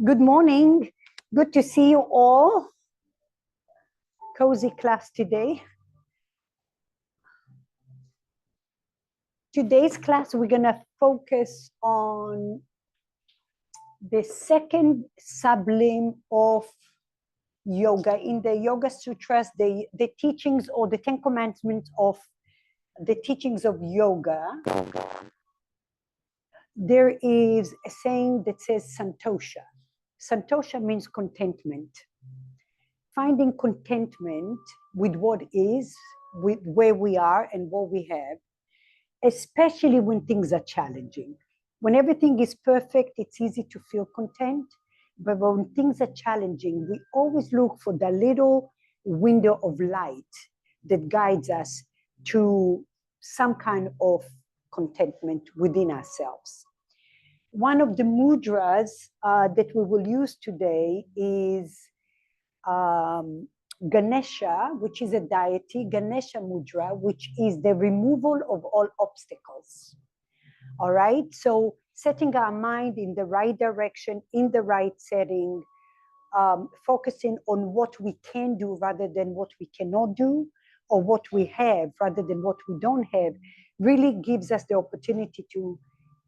Good morning. Good to see you all. Cozy class today. Today's class, we're going to focus on the second sublimb of yoga. In the Yoga Sutras, the teachings or the 10 commandments of the teachings of yoga, there is a saying that says Santosha. Santosha means contentment. Finding contentment with what is, with where we are and what we have, especially when things are challenging. When everything is perfect, it's easy to feel content. But when things are challenging, we always look for the little window of light that guides us to some kind of contentment within ourselves. One of the mudras that we will use today is Ganesha, which is a deity, Ganesha mudra, which is the removal of all obstacles. All right, so setting our mind in the right direction, in the right setting, focusing on what we can do rather than what we cannot do, or what we have rather than what we don't have, really gives us the opportunity to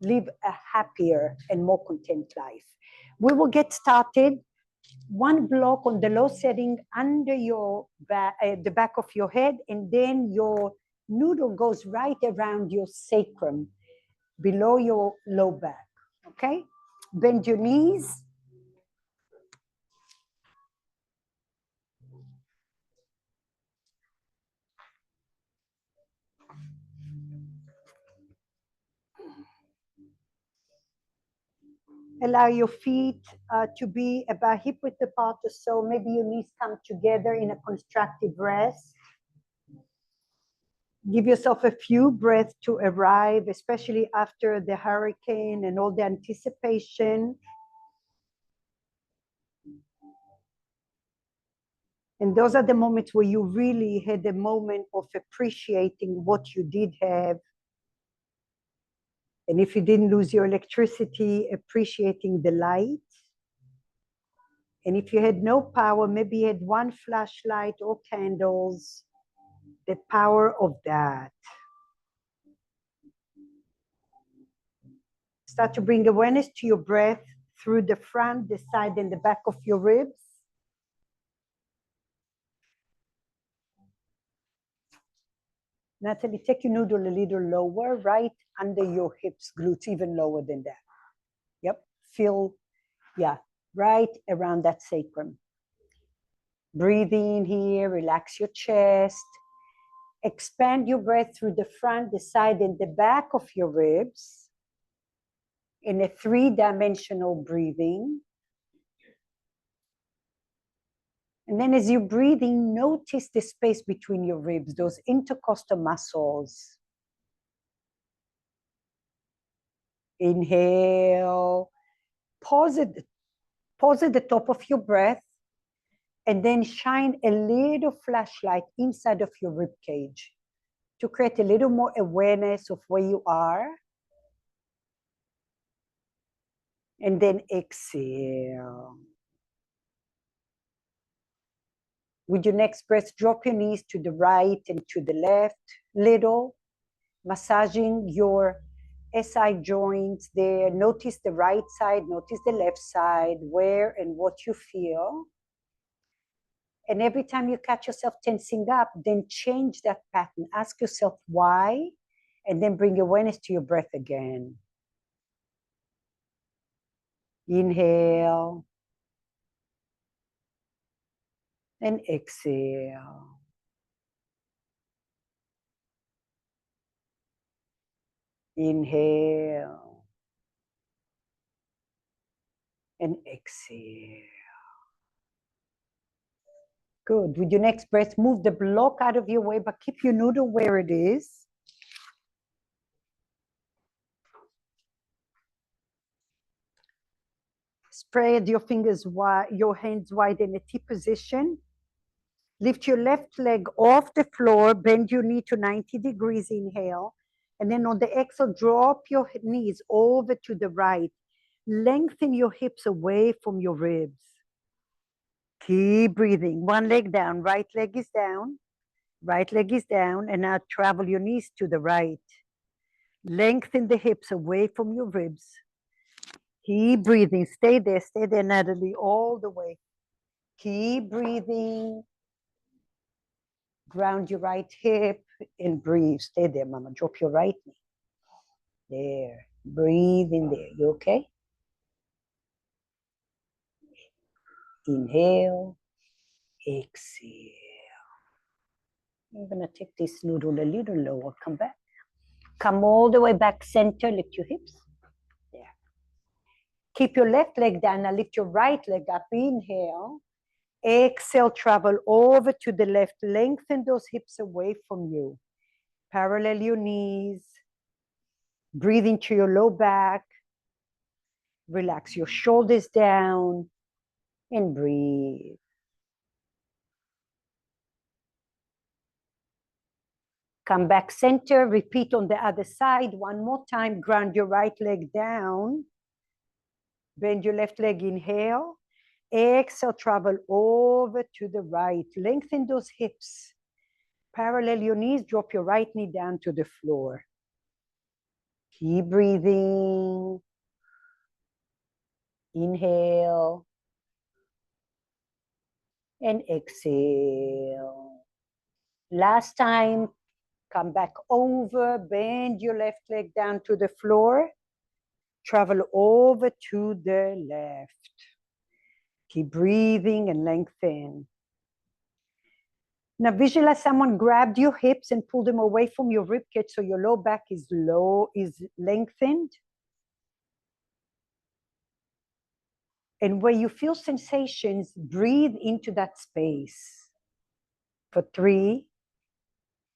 live a happier and more content life. We will get started. One block on the low setting under your back, the back of your head, and then your noodle goes right around your sacrum, below your low back, okay? Bend your knees. Allow your feet to be about hip width apart or so. Maybe your knees come together in a constructive rest. Give yourself a few breaths to arrive, especially after the hurricane and all the anticipation. And those are the moments where you really had a moment of appreciating what you did have. And if you didn't lose your electricity, appreciating the light. And if you had no power, maybe you had one flashlight or candles, the power of that. Start to bring awareness to your breath through the front, the side, and the back of your ribs. Natalie, take your noodle a little lower, right under your hips, glutes, even lower than that. Yep, feel, yeah, right around that sacrum. Breathe in here, relax your chest. Expand your breath through the front, the side, and the back of your ribs in a 3-dimensional breathing. And then as you're breathing, notice the space between your ribs, those intercostal muscles. Inhale, pause at the top of your breath, and then shine a little flashlight inside of your rib cage to create a little more awareness of where you are. And then exhale. With your next breath, drop your knees to the right and to the left, little, massaging your SI joints there. Notice the right side, notice the left side, where and what you feel. And every time you catch yourself tensing up, then change that pattern. Ask yourself why, and then bring awareness to your breath again. Inhale. And exhale. Inhale. And exhale. Good. With your next breath, move the block out of your way, but keep your noodle where it is. Spread your fingers wide, your hands wide in a T position. Lift your left leg off the floor, bend your knee to 90 degrees, inhale. And then on the exhale, drop your knees over to the right. Lengthen your hips away from your ribs. Keep breathing. One leg down, right leg is down. Right leg is down, and now travel your knees to the right. Lengthen the hips away from your ribs. Keep breathing. Stay there, Natalie, all the way. Keep breathing. Ground your right hip and breathe. Stay there, mama. Drop your right knee. There. Breathe in there. You okay? Inhale. Exhale. I'm going to take this noodle a little lower. Come back. Come all the way back center. Lift your hips. There. Keep your left leg down. Now lift your right leg up. Inhale. Exhale. Travel over to the left. Lengthen those hips away from you. Parallel your knees. Breathe into your low back. Relax your shoulders down. And breathe. Come back center. Repeat on the other side. One more time. Ground your right leg down. Bend your left leg. Inhale. Exhale. Travel over to the right. Lengthen those hips. Parallel your knees. Drop your right knee down to the floor. Keep breathing. Inhale. And exhale. Last time. Come back over, bend your left leg down to the floor. Travel over to the left. Keep breathing and lengthen. Now visualize someone grabbed your hips and pulled them away from your ribcage so your low back is lengthened. And where you feel sensations, breathe into that space. For 3,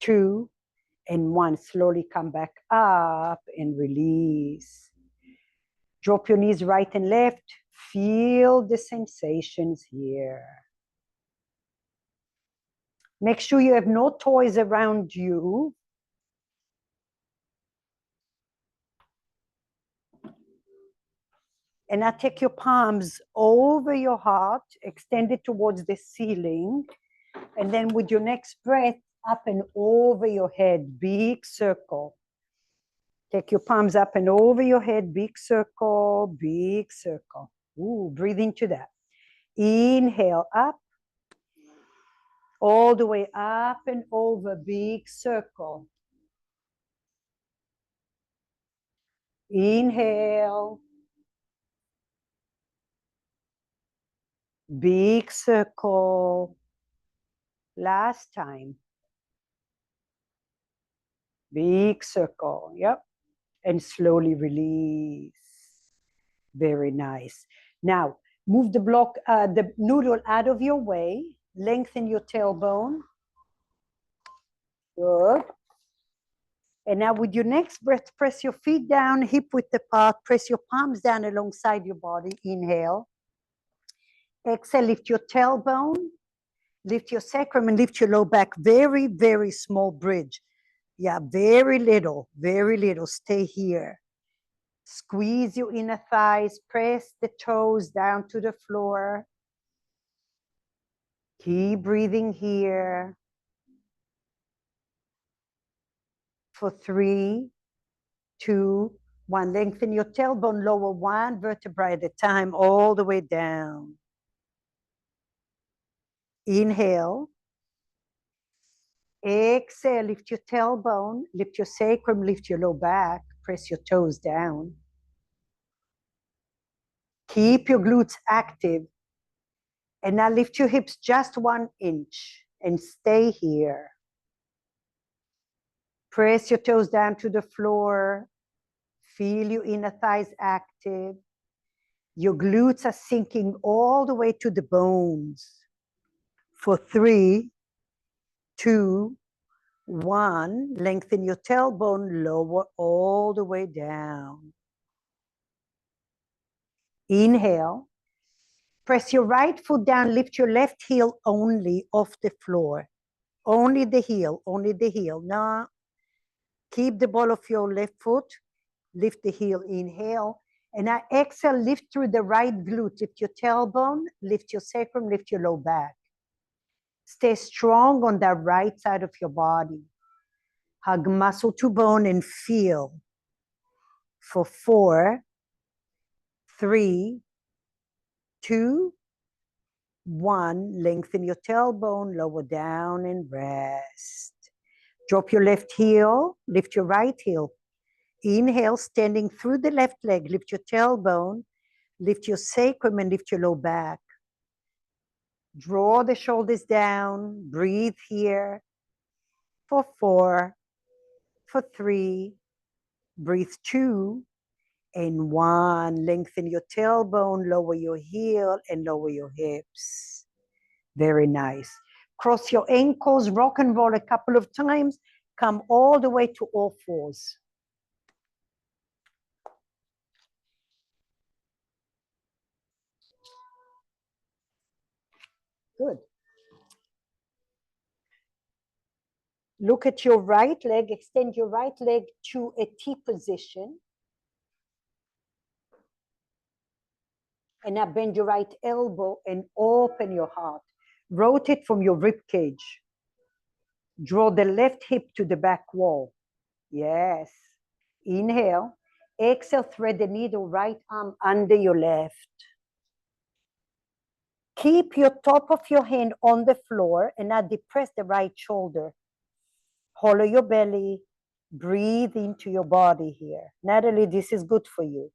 2, and 1. Slowly come back up and release. Drop your knees right and left. Feel the sensations here. Make sure you have no toys around you. And now take your palms over your heart, extend it towards the ceiling. And then with your next breath, up and over your head, big circle. Take your palms up and over your head, big circle, big circle. Ooh, breathe into that. Inhale up, all the way up and over, big circle. Inhale. Big circle. Last time. Big circle. Yep. And slowly release. Very nice. Now, move the noodle out of your way. Lengthen your tailbone. Good. And now with your next breath, press your feet down, hip width apart. Press your palms down alongside your body. Inhale. Exhale, lift your tailbone. Lift your sacrum and lift your low back. Very, very small bridge. Yeah, very little, very little. Stay here. Squeeze your inner thighs. Press the toes down to the floor. Keep breathing here. For 3, 2, 1. Lengthen your tailbone. Lower 1 vertebra at a time all the way down. Inhale. Exhale, lift your tailbone, lift your sacrum, lift your low back, press your toes down. Keep your glutes active. And now lift your hips just 1 inch and stay here. Press your toes down to the floor. Feel your inner thighs active. Your glutes are sinking all the way to the bones. For 3, 2, 1, lengthen your tailbone, lower all the way down. Inhale. Press your right foot down, lift your left heel only off the floor. Only the heel, only the heel. Now, keep the ball of your left foot, lift the heel, inhale. And now exhale, lift through the right glute. Lift your tailbone, lift your sacrum, lift your low back. Stay strong on that right side of your body. Hug muscle to bone and feel. For 4, 3, 2, 1. Lengthen your tailbone, lower down and rest. Drop your left heel, lift your right heel. Inhale, standing through the left leg, lift your tailbone, lift your sacrum and lift your low back. Draw the shoulders down, breathe here. For 4, for 3, breathe 2, and 1. Lengthen your tailbone, lower your heel and lower your hips. Very nice. Cross your ankles, rock and roll a couple of times. Come all the way to all fours. Good. Look at your right leg, extend your right leg to a T position. And now bend your right elbow and open your heart. Rotate from your rib cage. Draw the left hip to the back wall. Yes. Inhale. Exhale, thread the needle, right arm under your left. Keep your top of your hand on the floor and now depress the right shoulder. Hollow your belly. Breathe into your body here. Natalie, this is good for you.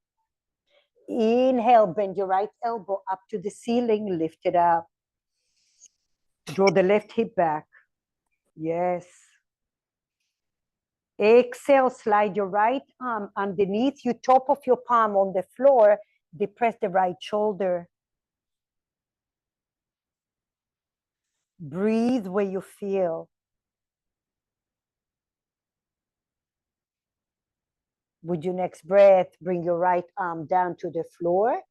Inhale, bend your right elbow up to the ceiling, lift it up. Draw the left hip back. Yes. Exhale, slide your right arm underneath you, top of your palm on the floor. Depress the right shoulder. Breathe where you feel. With your next breath, bring your right arm down to the floor.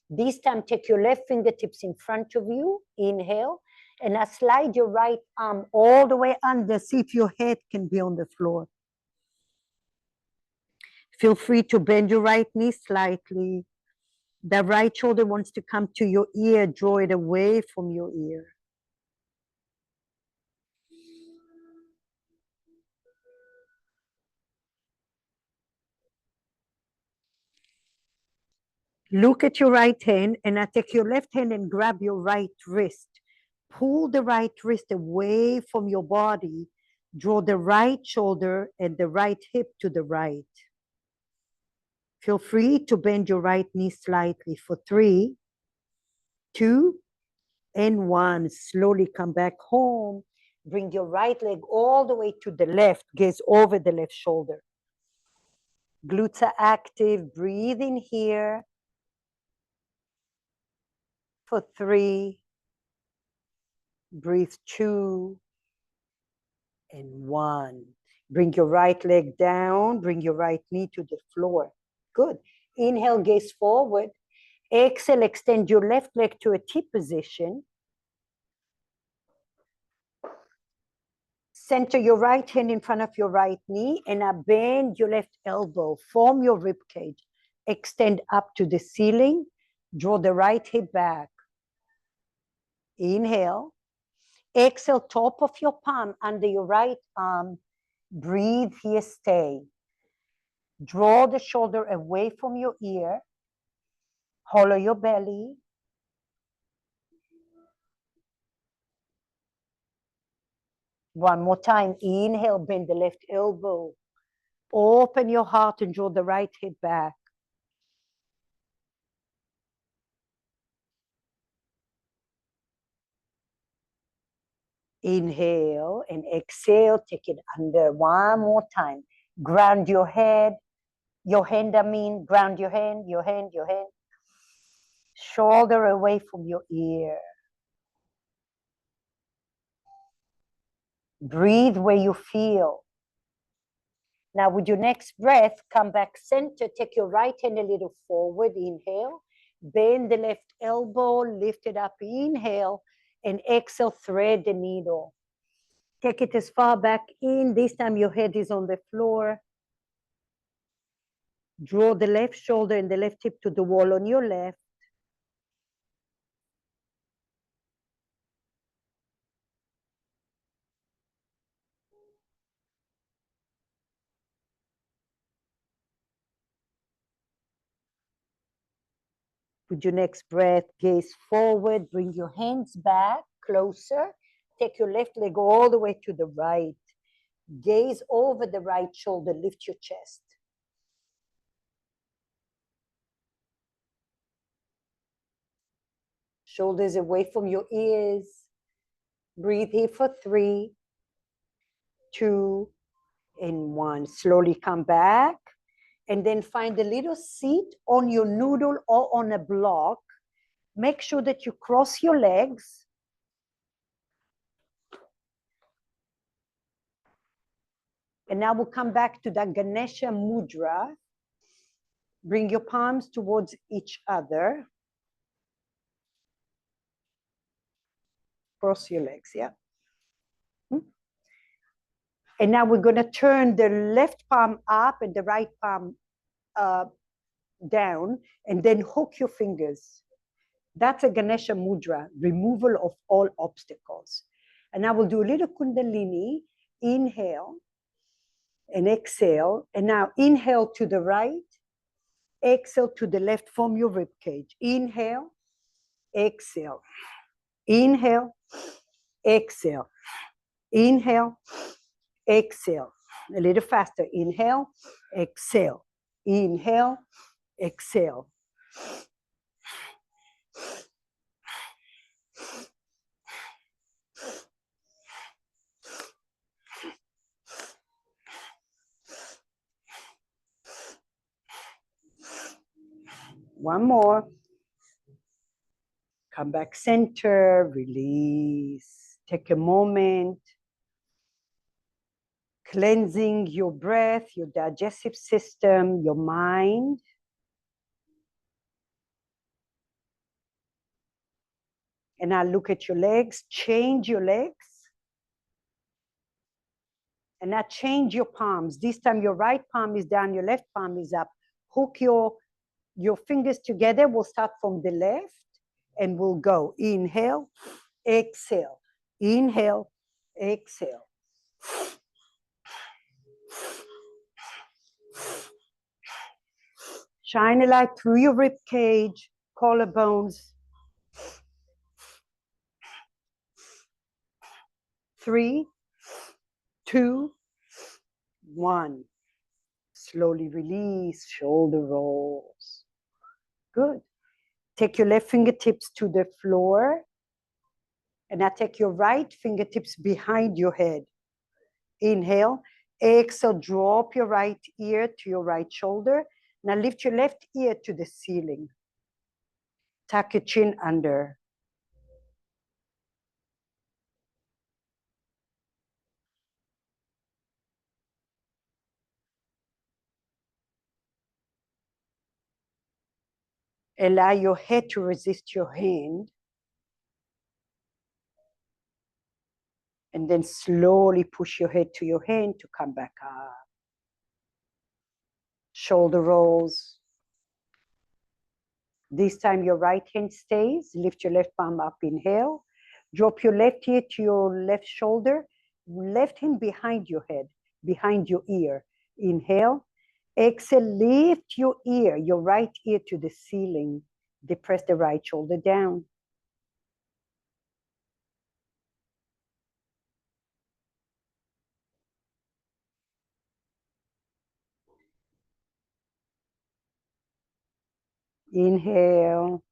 This time, take your left fingertips in front of you. Inhale. And now slide your right arm all the way under. See if your head can be on the floor. Feel free to bend your right knee slightly. The right shoulder wants to come to your ear. Draw it away from your ear. Look at your right hand, and now take your left hand and grab your right wrist. Pull the right wrist away from your body. Draw the right shoulder and the right hip to the right. Feel free to bend your right knee slightly for 3, 2, and 1. Slowly come back home. Bring your right leg all the way to the left. Gaze over the left shoulder. Glutes are active. Breathe in here for 3. Breathe 2 and 1. Bring your right leg down. Bring your right knee to the floor. Good. Inhale, gaze forward. Exhale, extend your left leg to a T position. Center your right hand in front of your right knee and now bend your left elbow. Form your rib cage. Extend up to the ceiling. Draw the right hip back. Inhale. Exhale, top of your palm under your right arm. Breathe here, stay. Draw the shoulder away from your ear. Hollow your belly. One more time. Inhale, bend the left elbow. Open your heart and draw the right hip back. Inhale and exhale. Take it under one more time. Ground your head. Your hand, ground your hand, your hand, your hand. Shoulder away from your ear. Breathe where you feel. Now with your next breath, come back center. Take your right hand a little forward. Inhale. Bend the left elbow. Lift it up. Inhale. And exhale. Thread the needle. Take it as far back in. This time your head is on the floor. Draw the left shoulder and the left hip to the wall on your left. With your next breath, gaze forward, bring your hands back, closer. Take your left leg all the way to the right. Gaze over the right shoulder, lift your chest. Shoulders away from your ears. Breathe here for 3, 2, and 1. Slowly come back. And then find a little seat on your noodle or on a block. Make sure that you cross your legs. And now we'll come back to that Ganesha Mudra. Bring your palms towards each other. Cross your legs, yeah. And now we're going to turn the left palm up and the right palm down, and then hook your fingers. That's a Ganesha Mudra, removal of all obstacles. And now we'll do a little Kundalini. Inhale and exhale. And now inhale to the right, exhale to the left from your rib cage. Inhale, exhale. Inhale, exhale. Inhale, exhale. A little faster. Inhale, exhale. Inhale, exhale. One more. Come back center, release. Take a moment. Cleansing your breath, your digestive system, your mind. And now look at your legs. Change your legs. And now change your palms. This time your right palm is down, your left palm is up. Hook your fingers together. We'll start from the left and we'll go. Inhale, exhale. Inhale, exhale. Shine a light through your rib cage, collarbones. 3, 2, 1. Slowly release, shoulder rolls. Good. Take your left fingertips to the floor. And now take your right fingertips behind your head. Inhale. Exhale, drop your right ear to your right shoulder. Now lift your left ear to the ceiling. Tuck your chin under. Allow your head to resist your hand. And then slowly push your head to your hand to come back up. Shoulder rolls. This time your right hand stays. Lift your left palm up, inhale. Drop your left ear to your left shoulder. Left hand behind your head, behind your ear. Inhale. Exhale, lift your ear, your right ear to the ceiling. Depress the right shoulder down. Inhale.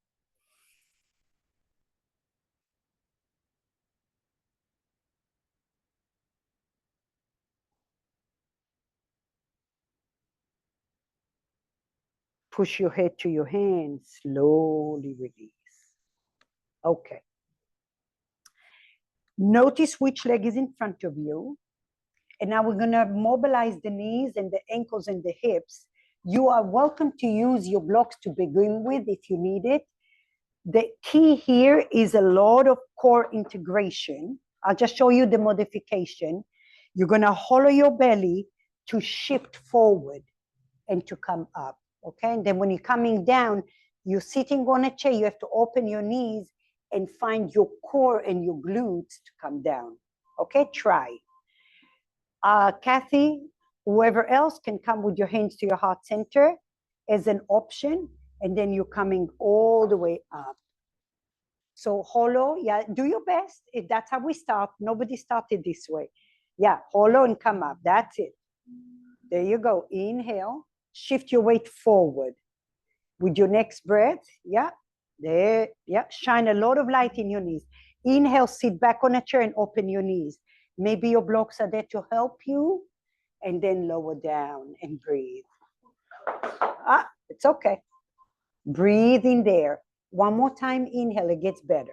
Push your head to your hands, slowly release. Okay. Notice which leg is in front of you. And now we're going to mobilize the knees and the ankles and the hips. You are welcome to use your blocks to begin with if you need it. The key here is a lot of core integration. I'll just show you the modification. You're going to hollow your belly to shift forward. and to come up, okay? And then when you're coming down, you're sitting on a chair, you have to open your knees and find your core and your glutes to come down, okay? Try. Kathy, whoever else can come with your hands to your heart center as an option, and then you're coming all the way up. So hollow, yeah, do your best. That's how we start. Nobody started this way. Yeah, hollow and come up. That's it. There you go. Inhale. Shift your weight forward. With your next breath, yeah, there, yeah. Shine a lot of light in your knees. Inhale, sit back on a chair and open your knees. Maybe your blocks are there to help you. And then lower down and breathe. It's okay. Breathe in there. One more time, inhale, it gets better.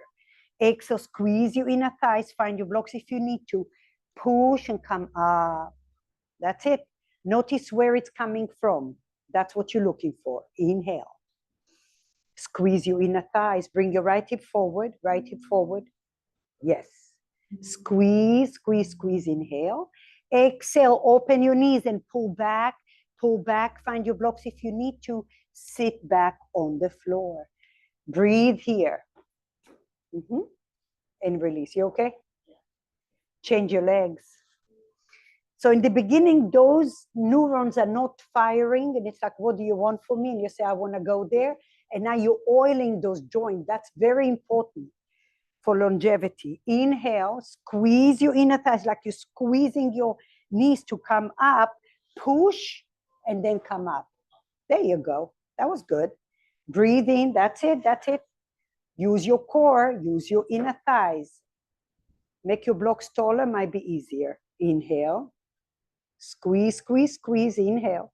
Exhale, squeeze your inner thighs, find your blocks if you need to. Push and come up. That's it. Notice where it's coming from. That's what you're looking for. Inhale. Squeeze your inner thighs. Bring your right hip forward. Right hip forward. Yes. Squeeze, squeeze, squeeze. Inhale. Exhale, open your knees and pull back. Pull back. Find your blocks if you need to. Sit back on the floor. Breathe here. And release. You okay? Change your legs. So in the beginning, those neurons are not firing. And it's like, what do you want from me? And you say, I want to go there. And now you're oiling those joints. That's very important for longevity. Inhale, squeeze your inner thighs like you're squeezing your knees to come up. Push, and then come up. There you go. That was good. Breathe in. That's it. That's it. Use your core. Use your inner thighs. Make your blocks taller. Might be easier. Inhale. Squeeze, squeeze, squeeze. Inhale.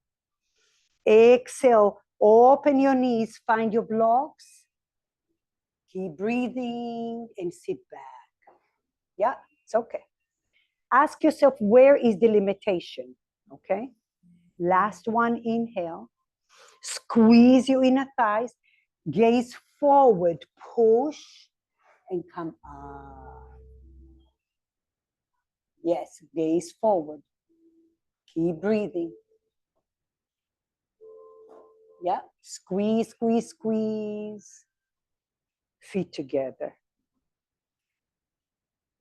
Exhale. Open your knees. Find your blocks. Keep breathing and sit back. Yeah, it's okay. Ask yourself, where is the limitation? Okay. Last one, inhale. Squeeze your inner thighs. Gaze forward. Push and come up. Yes, gaze forward. Keep breathing. Yeah, squeeze, squeeze, squeeze. Feet together.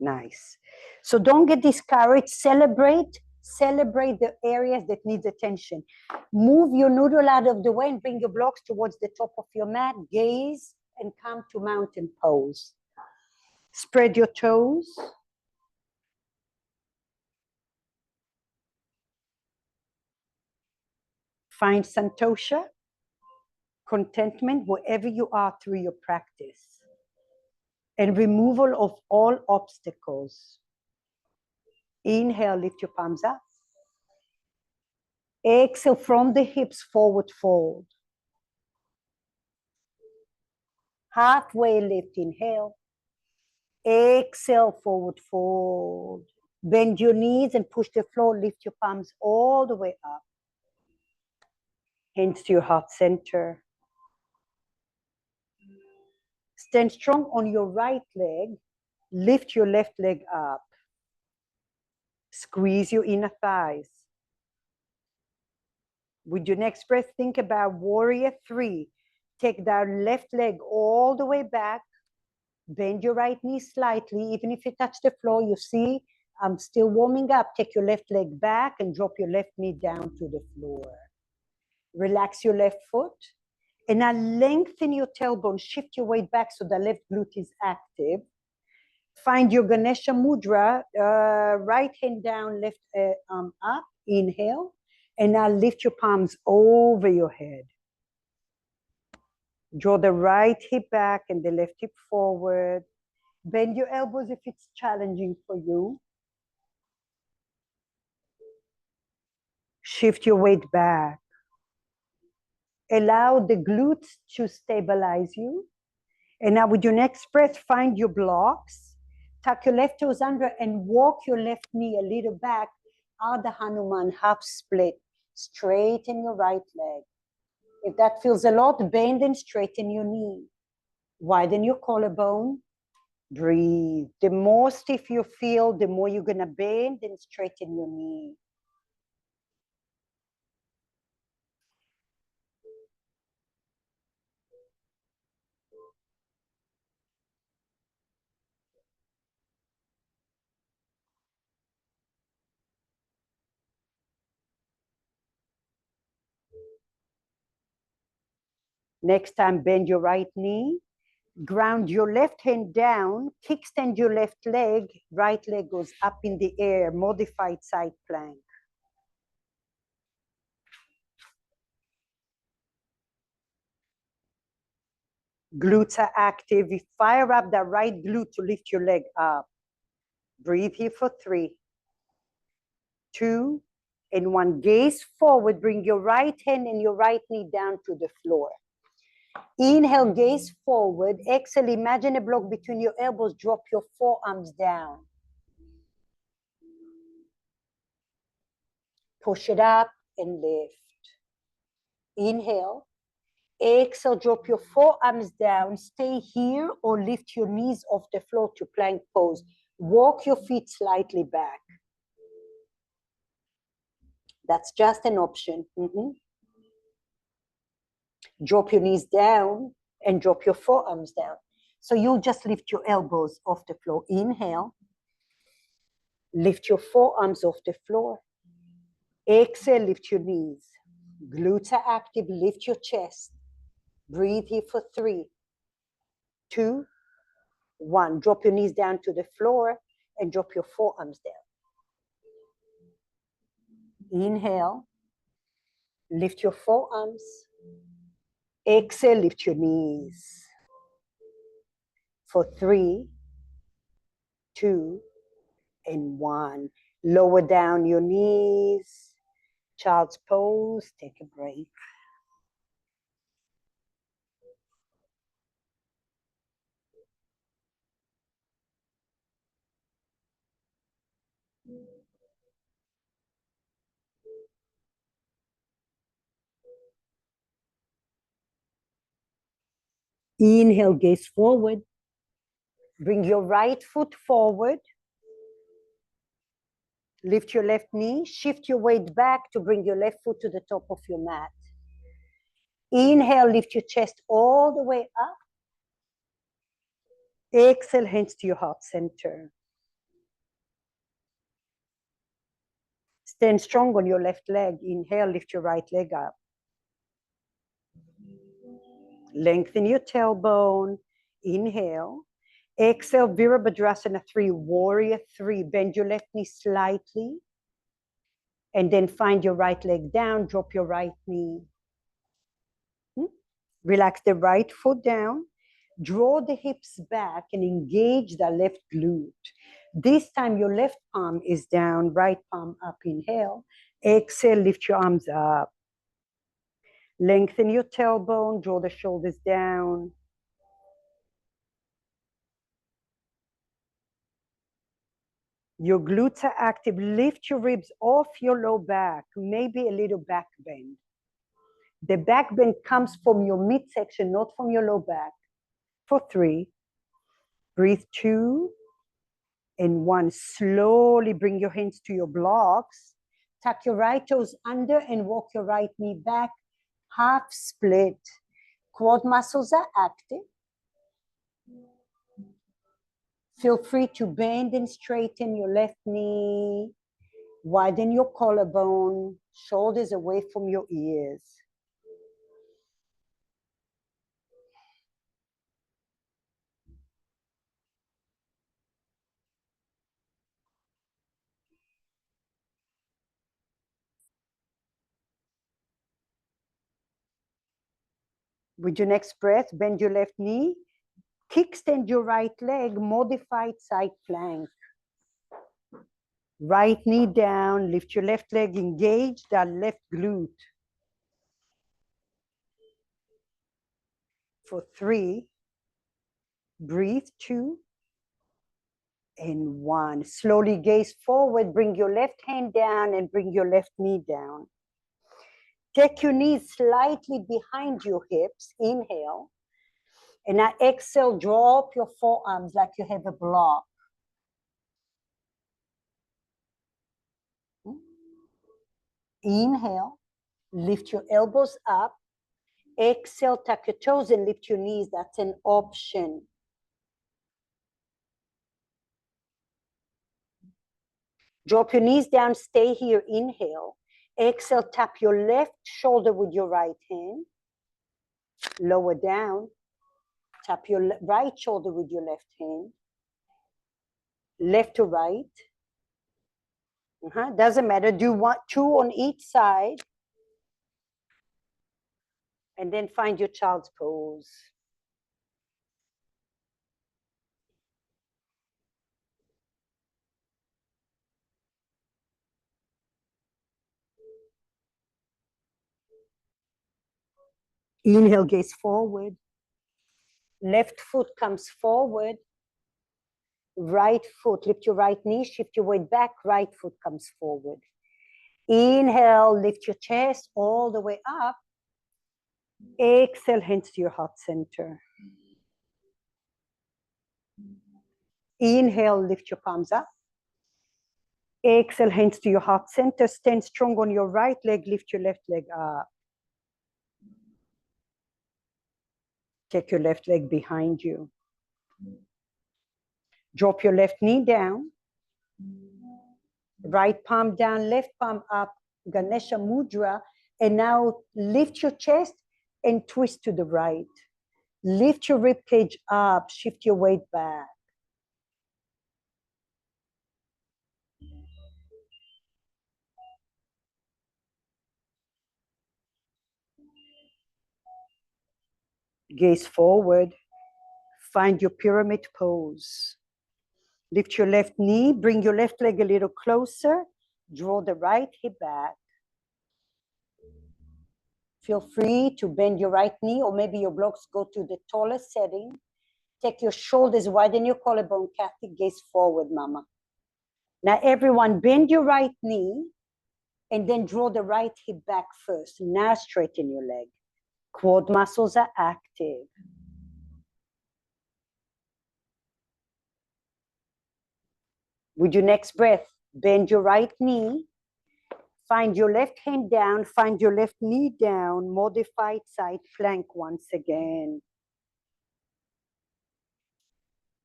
Nice. So don't get discouraged. Celebrate the areas that need attention. Move your noodle out of the way and bring your blocks towards the top of your mat. Gaze and come to mountain pose. Spread your toes. Find Santosha, contentment wherever you are through your practice. And removal of all obstacles. Inhale, lift your palms up. Exhale from the hips, forward fold. Halfway lift, inhale. Exhale, forward fold. Bend your knees and push the floor. Lift your palms all the way up. Hands to your heart center. Stand strong on your right leg. Lift your left leg up. Squeeze your inner thighs. With your next breath, think about warrior 3. Take that left leg all the way back. Bend your right knee slightly. Even if you touch the floor, you see I'm still warming up. Take your left leg back and drop your left knee down to the floor. Relax your left foot. And now lengthen your tailbone. Shift your weight back so the left glute is active. Find your Ganesha Mudra. Right hand down, left arm up. Inhale. And now lift your palms over your head. Draw the right hip back and the left hip forward. Bend your elbows if it's challenging for you. Shift your weight back. Allow the glutes to stabilize you. And now with your next breath, find your blocks. Tuck your left toes under and walk your left knee a little back. Ardha Hanuman, half split. Straighten your right leg. If that feels a lot, bend and straighten your knee. Widen your collarbone. Breathe. The more stiff you feel, the more you're going to bend and straighten your knee. Next time, bend your right knee. Ground your left hand down. Kickstand your left leg. Right leg goes up in the air. Modified side plank. Glutes are active. You fire up that right glute to lift your leg up. Breathe here for 3, 2, and 1. Gaze forward. Bring your right hand and your right knee down to the floor. Inhale, gaze forward. Exhale, imagine a block between your elbows. Drop your forearms down. Push it up and lift. Inhale. Exhale, drop your forearms down. Stay here or lift your knees off the floor to plank pose. Walk your feet slightly back. That's just an option. Drop your knees down and drop your forearms down. So you'll just lift your elbows off the floor. Inhale. Lift your forearms off the floor. Exhale, lift your knees. Glutes are active. Lift your chest. Breathe here for 3, 2, 1. Drop your knees down to the floor and drop your forearms down. Inhale. Lift your forearms. Exhale, lift your knees. For 3, 2, and 1. Lower down your knees. Child's pose. Take a break. Inhale, gaze forward. Bring your right foot forward. Lift your left knee. Shift your weight back to bring your left foot to the top of your mat. Inhale, lift your chest all the way up. Exhale, hands to your heart center. Stand strong on your left leg. Inhale, lift your right leg up. Lengthen your tailbone. Inhale. Exhale, Virabhadrasana 3, Warrior 3. Bend your left knee slightly. And then find your right leg down. Drop your right knee. Relax the right foot down. Draw the hips back and engage the left glute. This time your left arm is down, right palm up. Inhale. Exhale, lift your arms up. Lengthen your tailbone, draw the shoulders down. Your glutes are active. Lift your ribs off your low back, maybe a little back bend. The back bend comes from your midsection, not from your low back. For 3, breathe 2, and 1. Slowly bring your hands to your blocks. Tuck your right toes under and walk your right knee back. Half split. Quad muscles are active. Feel free to bend and straighten your left knee. Widen your collarbone. Shoulders away from your ears. With your next breath, bend your left knee. Kickstand your right leg, modified side plank. Right knee down, lift your left leg, engage that left glute. For 3, breathe 2, and 1. Slowly gaze forward, bring your left hand down and bring your left knee down. Take your knees slightly behind your hips, inhale. And now exhale, drop your forearms like you have a block. Inhale, lift your elbows up. Exhale, tuck your toes and lift your knees. That's an option. Drop your knees down, stay here, inhale. Exhale, tap your left shoulder with your right hand. Lower down. Tap your right shoulder with your left hand. Left to right. Doesn't matter. Do two on each side. And then find your child's pose. Inhale, gaze forward. Left foot comes forward. Right foot, lift your right knee, shift your weight back, right foot comes forward. Inhale, lift your chest all the way up. Exhale, hands to your heart center. Inhale, lift your palms up. Exhale, hands to your heart center. Stand strong on your right leg, lift your left leg up. Take your left leg behind you. Drop your left knee down. Right palm down, left palm up, Ganesha Mudra. And now lift your chest and twist to the right. Lift your rib cage up, shift your weight back. Gaze forward. Find your pyramid pose. Lift your left knee, bring your left leg a little closer. Draw the right hip back. Feel free to bend your right knee, or maybe your blocks go to the tallest setting. Take your shoulders, widen your collarbone, Kathy, gaze forward, mama. Now everyone bend your right knee and then draw the right hip back first. Now straighten your leg. Quad muscles are active. With your next breath, bend your right knee. Find your left hand down, find your left knee down, modified side plank once again.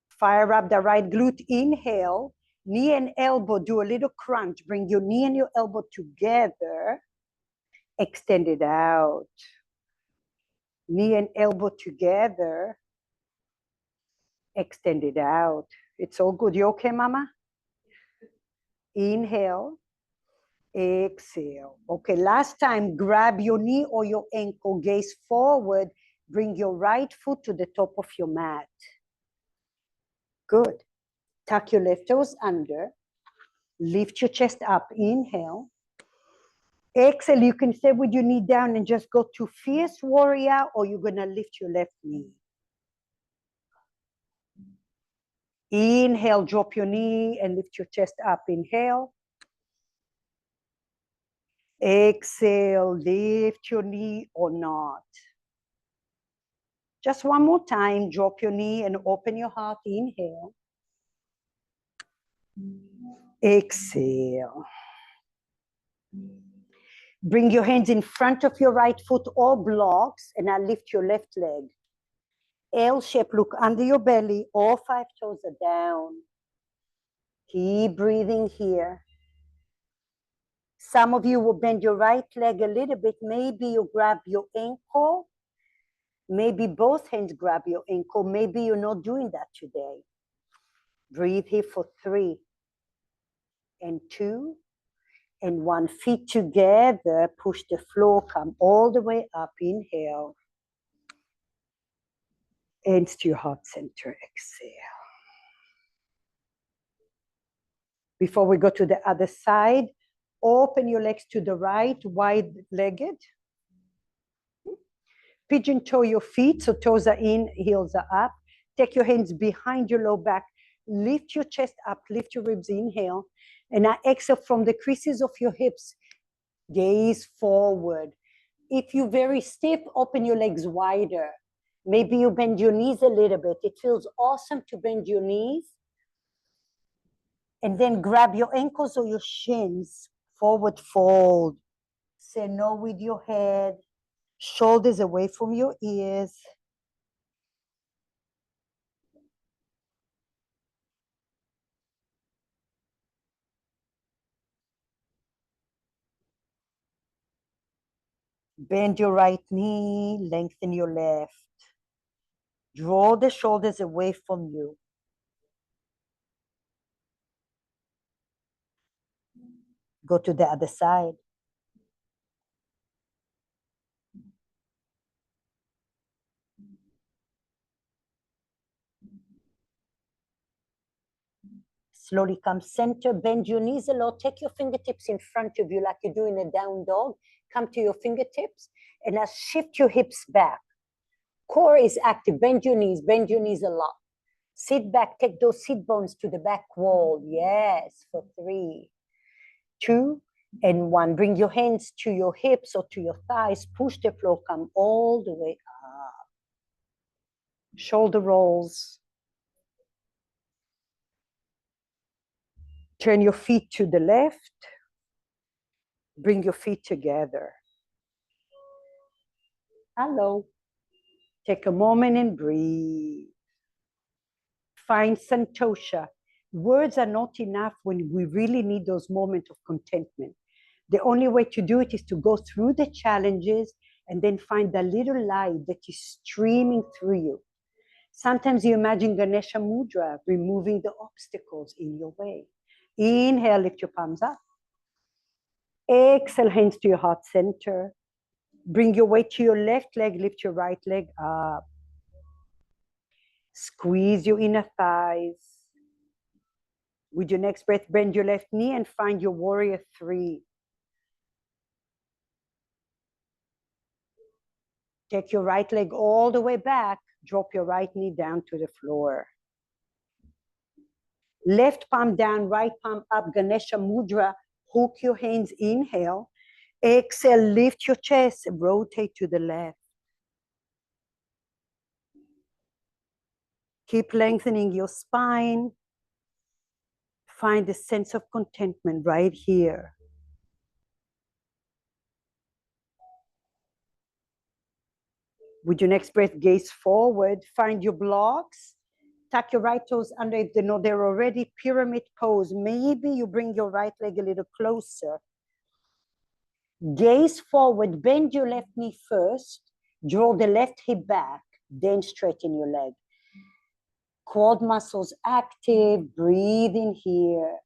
Fire up the right glute, inhale, knee and elbow, do a little crunch. Bring your knee and your elbow together, extend it out. Knee and elbow together, extend it out. It's all good. You okay, mama? Inhale, exhale. Okay, last time, grab your knee or your ankle, gaze forward, bring your right foot to the top of your mat. Good. Tuck your left toes under. Lift your chest up. Inhale. Exhale. You can stay with your knee down and just go to fierce warrior, or you're going to lift your left knee. Inhale, drop your knee and lift your chest up. Inhale. Exhale, lift your knee or not. Just one more time, drop your knee and open your heart. Inhale. Exhale. Bring your hands in front of your right foot or blocks, and now lift your left leg. L shape, look under your belly. All 5 toes are down. Keep breathing here. Some of you will bend your right leg a little bit. Maybe you grab your ankle. Maybe both hands grab your ankle. Maybe you're not doing that today. Breathe here for 3 and 2 and 1. Feet together. Push the floor. Come all the way up. Inhale. Hands to your heart center. Exhale. Before we go to the other side, open your legs to the right, wide-legged. Pigeon toe your feet, so toes are in, heels are up. Take your hands behind your low back. Lift your chest up, lift your ribs, inhale. And now exhale from the creases of your hips. Gaze forward. If you're very stiff, open your legs wider. Maybe you bend your knees a little bit. It feels awesome to bend your knees. And then grab your ankles or your shins. Forward fold. Say no with your head. Shoulders away from your ears. Bend your right knee, lengthen your left. Draw the shoulders away from you. Go to the other side. Slowly come center, bend your knees a lot. Take your fingertips in front of you like you're doing a down dog. Come to your fingertips and now shift your hips back. Core is active. Bend your knees a lot. Sit back, take those sit bones to the back wall. Yes, for 3, 2, and 1. Bring your hands to your hips or to your thighs. Push the floor, come all the way up. Shoulder rolls. Turn your feet to the left. Bring your feet together. Hello. Take a moment and breathe. Find Santosha. Words are not enough when we really need those moments of contentment. The only way to do it is to go through the challenges and then find the little light that is streaming through you. Sometimes you imagine Ganesha Mudra, removing the obstacles in your way. Inhale, lift your palms up. Exhale, hands to your heart center. Bring your weight to your left leg, lift your right leg up. Squeeze your inner thighs. With your next breath, bend your left knee and find your warrior 3. Take your right leg all the way back. Drop your right knee down to the floor. Left palm down, right palm up, Ganesha Mudra. Hook your hands, inhale. Exhale, lift your chest, rotate to the left. Keep lengthening your spine. Find a sense of contentment right here. With your next breath, gaze forward. Find your blocks. Tuck your right toes under if they know they're already pyramid pose. Maybe you bring your right leg a little closer. Gaze forward, bend your left knee first. Draw the left hip back, then straighten your leg. Quad muscles active, breathe in here.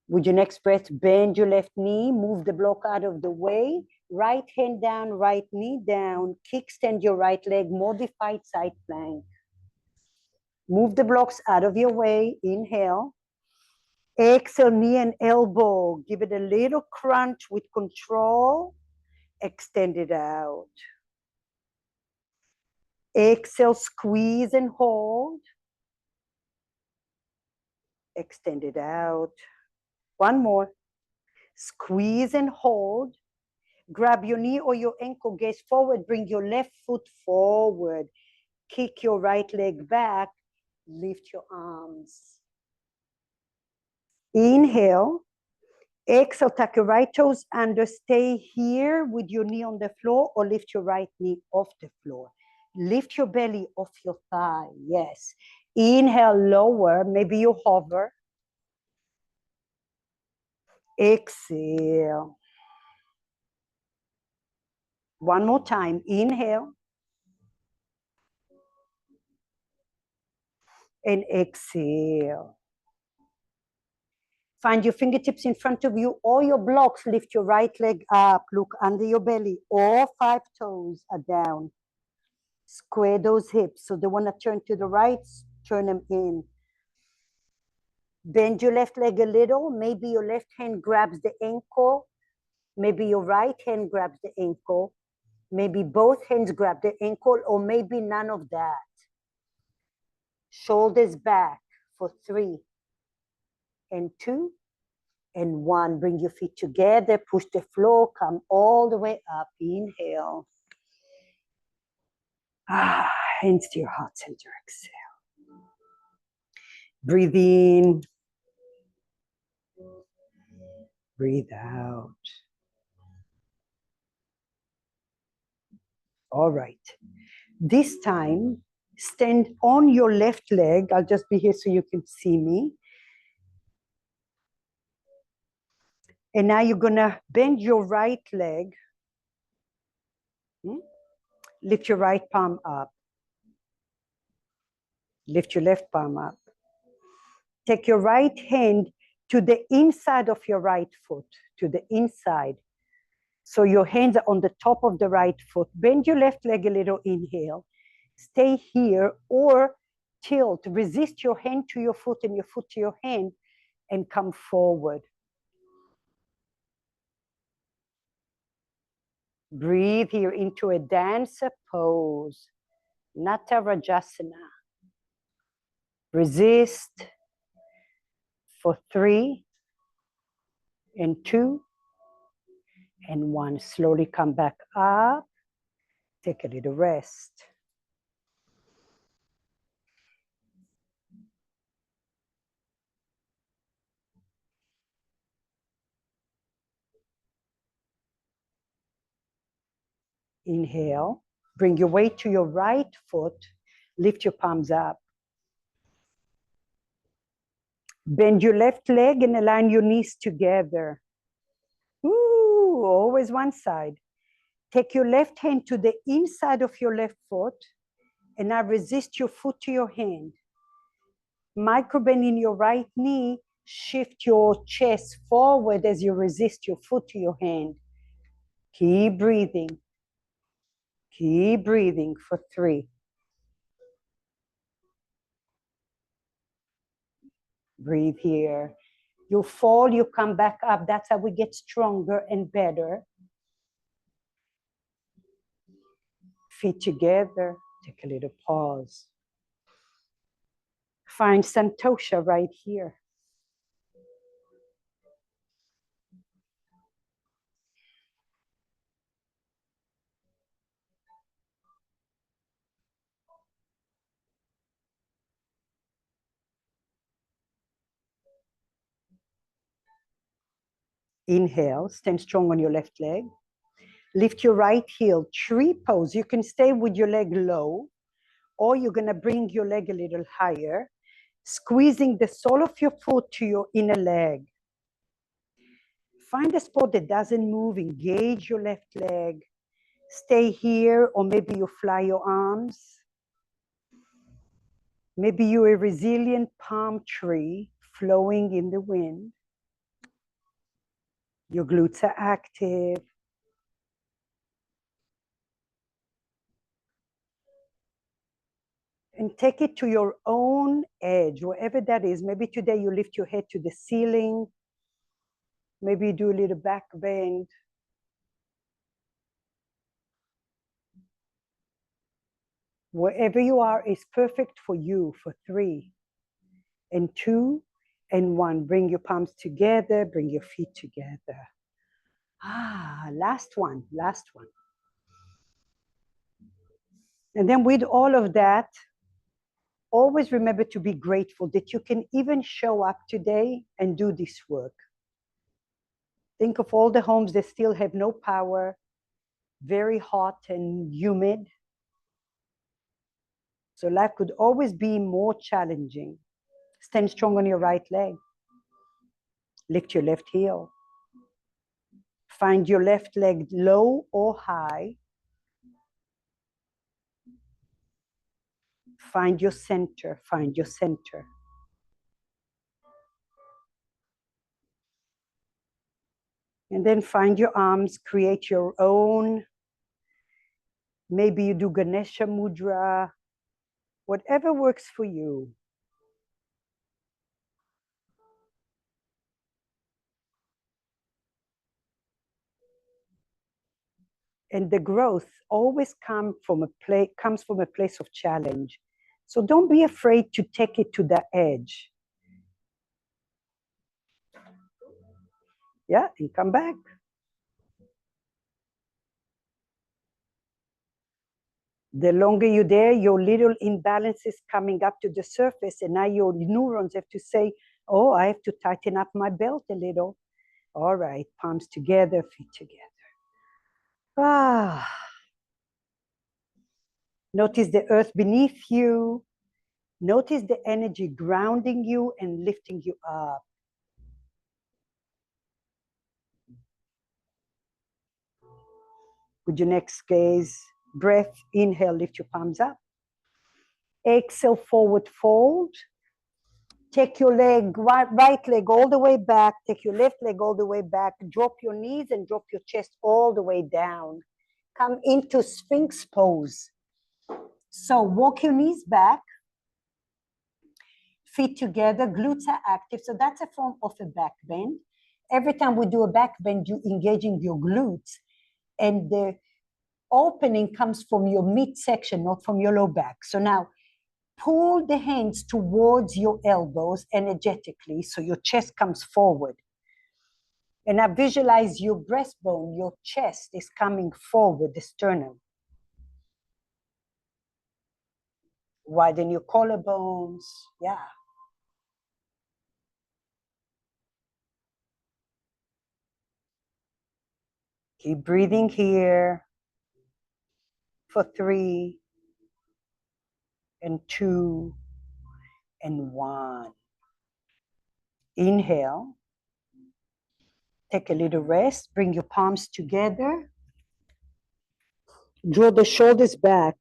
With your next breath, bend your left knee, move the block out of the way. Right hand down, right knee down. Kickstand your right leg, modified side plank. Move the blocks out of your way. Inhale. Exhale, knee and elbow. Give it a little crunch with control. Extend it out. Exhale, squeeze and hold. Extend it out. One more. Squeeze and hold. Grab your knee or your ankle, gaze forward. Bring your left foot forward. Kick your right leg back. Lift your arms. Inhale. Exhale, tuck your right toes under. Stay here with your knee on the floor or lift your right knee off the floor. Lift your belly off your thigh. Yes. Inhale, lower. Maybe you hover. Exhale. One more time. Inhale. And exhale. Find your fingertips in front of you or your blocks. Lift your right leg up. Look under your belly. All 5 toes are down. Square those hips. So they want to turn to the right, turn them in. Bend your left leg a little. Maybe your left hand grabs the ankle. Maybe your right hand grabs the ankle. Maybe both hands grab the ankle, or maybe none of that. Shoulders back for 3 and 2 and 1. Bring your feet together. Push the floor. Come all the way up. Inhale. Hands to your heart center. Exhale. Breathe in. Breathe out. All right. This time, Stand on your left leg. I'll just be here so you can see me. And now you're gonna bend your right leg. Lift your right palm up. Lift your left palm up. Take your right hand to the inside of your right foot, to the inside. So your hands are on the top of the right foot. Bend your left leg a little, inhale. Stay here or tilt, resist your hand to your foot and your foot to your hand and come forward. Breathe here into a dancer pose, Natarajasana. Resist for 3 and 2 and 1. Slowly come back up. Take a little rest. Inhale. Bring your weight to your right foot. Lift your palms up. Bend your left leg and align your knees together. Ooh, always one side. Take your left hand to the inside of your left foot and now resist your foot to your hand. Microbend in your right knee. Shift your chest forward as you resist your foot to your hand. Keep breathing. Keep breathing for 3. Breathe here. You fall, you come back up. That's how we get stronger and better. Feet together. Take a little pause. Find Santosha right here. Inhale, stand strong on your left leg. Lift your right heel, tree pose. You can stay with your leg low, or you're gonna bring your leg a little higher, squeezing the sole of your foot to your inner leg. Find a spot that doesn't move, engage your left leg. Stay here, or maybe you fly your arms. Maybe you're a resilient palm tree flowing in the wind. Your glutes are active. And take it to your own edge, wherever that is. Maybe today you lift your head to the ceiling. Maybe you do a little back bend. Wherever you are is perfect for you for 3 and 2 and 1. Bring your palms together, bring your feet together. Last one, last one. And then with all of that, always remember to be grateful that you can even show up today and do this work. Think of all the homes that still have no power, very hot and humid. So life could always be more challenging. Stand strong on your right leg. Lift your left heel. Find your left leg low or high. Find your center, find your center. And then find your arms, create your own. Maybe you do Ganesha Mudra, whatever works for you. And the growth always comes from a place of challenge. So don't be afraid to take it to the edge. Yeah, and come back. The longer you're there, your little imbalance is coming up to the surface, and now your neurons have to say, oh, I have to tighten up my belt a little. All right, palms together, feet together. Notice the earth beneath you. Notice the energy grounding you and lifting you up. With your next gaze, breath, inhale, lift your palms up. Exhale, forward fold. Take your leg, right leg all the way back. Take your left leg all the way back. Drop your knees and drop your chest all the way down. Come into Sphinx pose. So walk your knees back. Feet together, glutes are active. So that's a form of a back bend. Every time we do a back bend, you're engaging your glutes. And the opening comes from your midsection, not from your low back. So now pull the hands towards your elbows energetically so your chest comes forward. And now visualize your breastbone, your chest is coming forward, the sternum. Widen your collarbones, yeah. Keep breathing here for 3 and 2 and 1. Inhale. Take a little rest. Bring your palms together. Draw the shoulders back.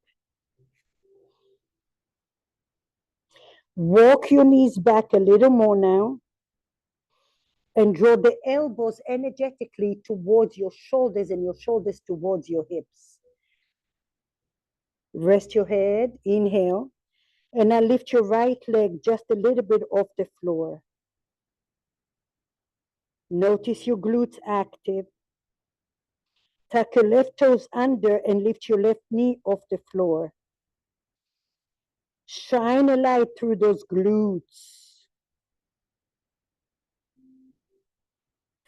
Walk your knees back a little more now. And draw the elbows energetically towards your shoulders and your shoulders towards your hips. Rest your head. Inhale. And now lift your right leg just a little bit off the floor. Notice your glutes active. Tuck your left toes under and lift your left knee off the floor. Shine a light through those glutes.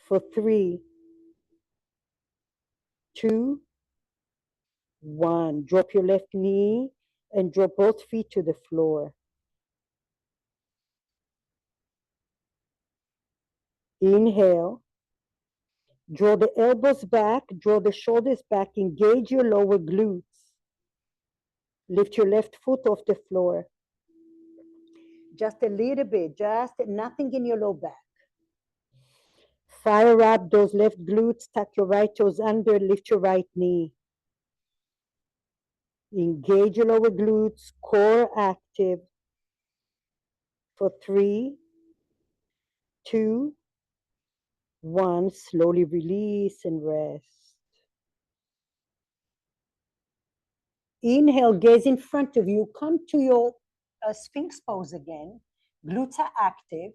For 3, 2, 1. Drop your left knee and drop both feet to the floor. Inhale. Draw the elbows back, draw the shoulders back, engage your lower glutes. Lift your left foot off the floor. Just a little bit, just nothing in your low back. Fire up those left glutes, tuck your right toes under, lift your right knee. Engage your lower glutes, core active. For 3, 2, 1, slowly release and rest. Inhale, gaze in front of you, come to your Sphinx pose again. Glutes are active.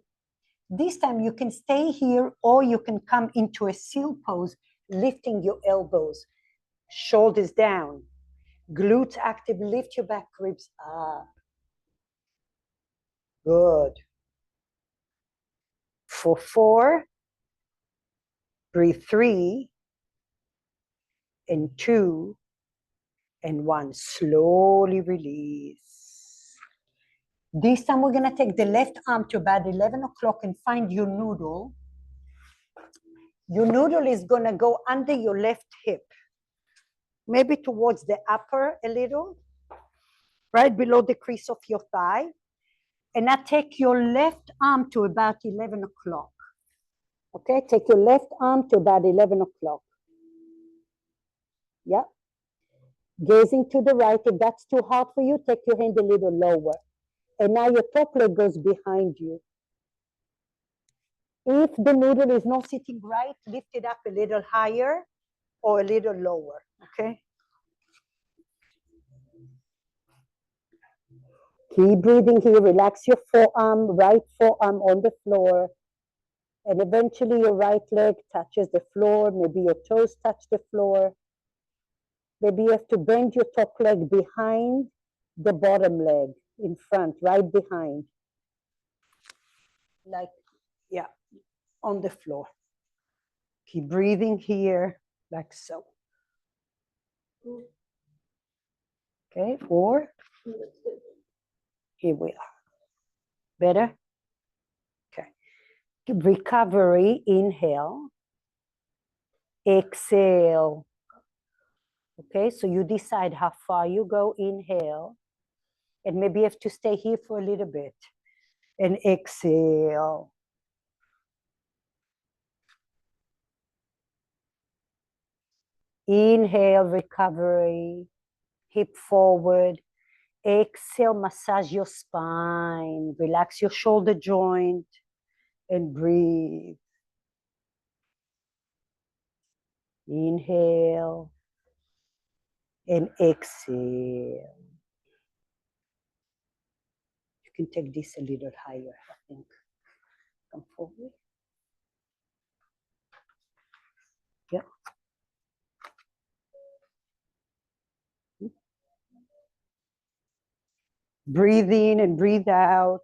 This time you can stay here or you can come into a seal pose, lifting your elbows, shoulders down. Glutes active, lift your back ribs up. Good. For 4, breathe 3 and 2 and 1. Slowly release. This time we're going to take the left arm to about 11 o'clock and find your noodle. Your noodle is going to go under your left hip, maybe towards the upper a little, right below the crease of your thigh. And now take your left arm to about 11 o'clock. Okay, take your left arm to about 11 o'clock. Yeah. Gazing to the right. If that's too hard for you, take your hand a little lower. And now your top leg goes behind you. If the noodle is not sitting right, lift it up a little higher or a little lower, okay? Keep breathing here. Relax your forearm, right forearm on the floor. And eventually your right leg touches the floor. Maybe your toes touch the floor. Maybe you have to bend your top leg behind the bottom leg in front, right behind. Like, yeah, on the floor. Keep breathing here, like so. Okay, 4. Here we are. Better? Okay. Recovery, inhale. Exhale. Okay, so you decide how far you go. Inhale, and maybe you have to stay here for a little bit. And exhale. Inhale, recovery, hip forward. Exhale, massage your spine, relax your shoulder joint, and breathe. Inhale and exhale. You can take this a little higher, I think. Come forward. Yeah. Breathe in and breathe out.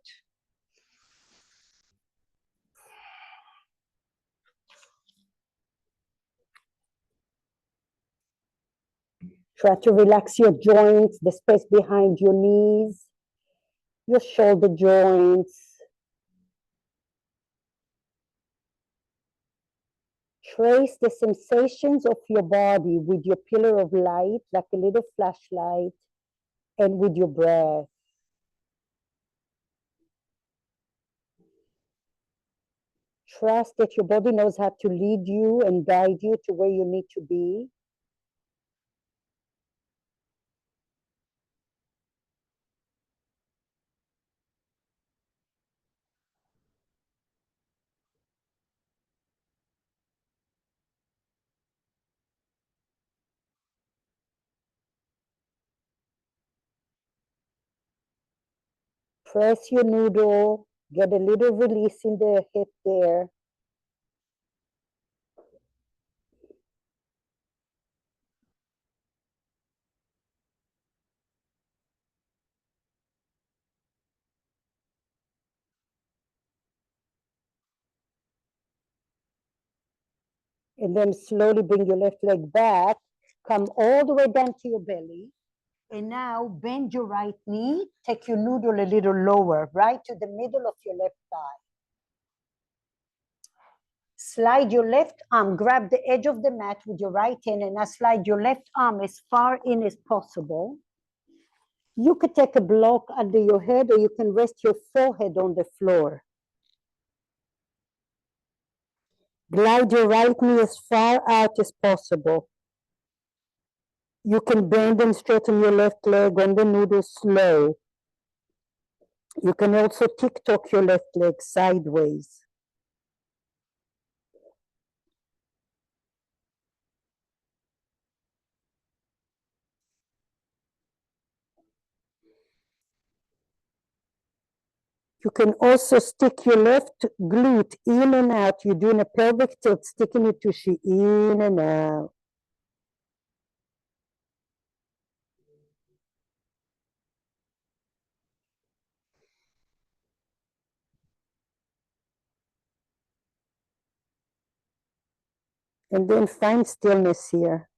Try to relax your joints, the space behind your knees, your shoulder joints. Trace the sensations of your body with your pillar of light, like a little flashlight, and with your breath. Trust that your body knows how to lead you and guide you to where you need to be. Press your noodle, get a little release in the hip there. And then slowly bring your left leg back. Come all the way down to your belly. And now bend your right knee. Take your noodle a little lower, right to the middle of your left thigh. Slide your left arm. Grab the edge of the mat with your right hand and now slide your left arm as far in as possible. You could take a block under your head or you can rest your forehead on the floor. Glide your right knee as far out as possible. You can bend and straighten your left leg on the noodle slow. You can also tick-tock your left leg sideways. You can also stick your left glute in and out. You're doing a pelvic tilt, sticking your tushy in and out. And then find stillness here.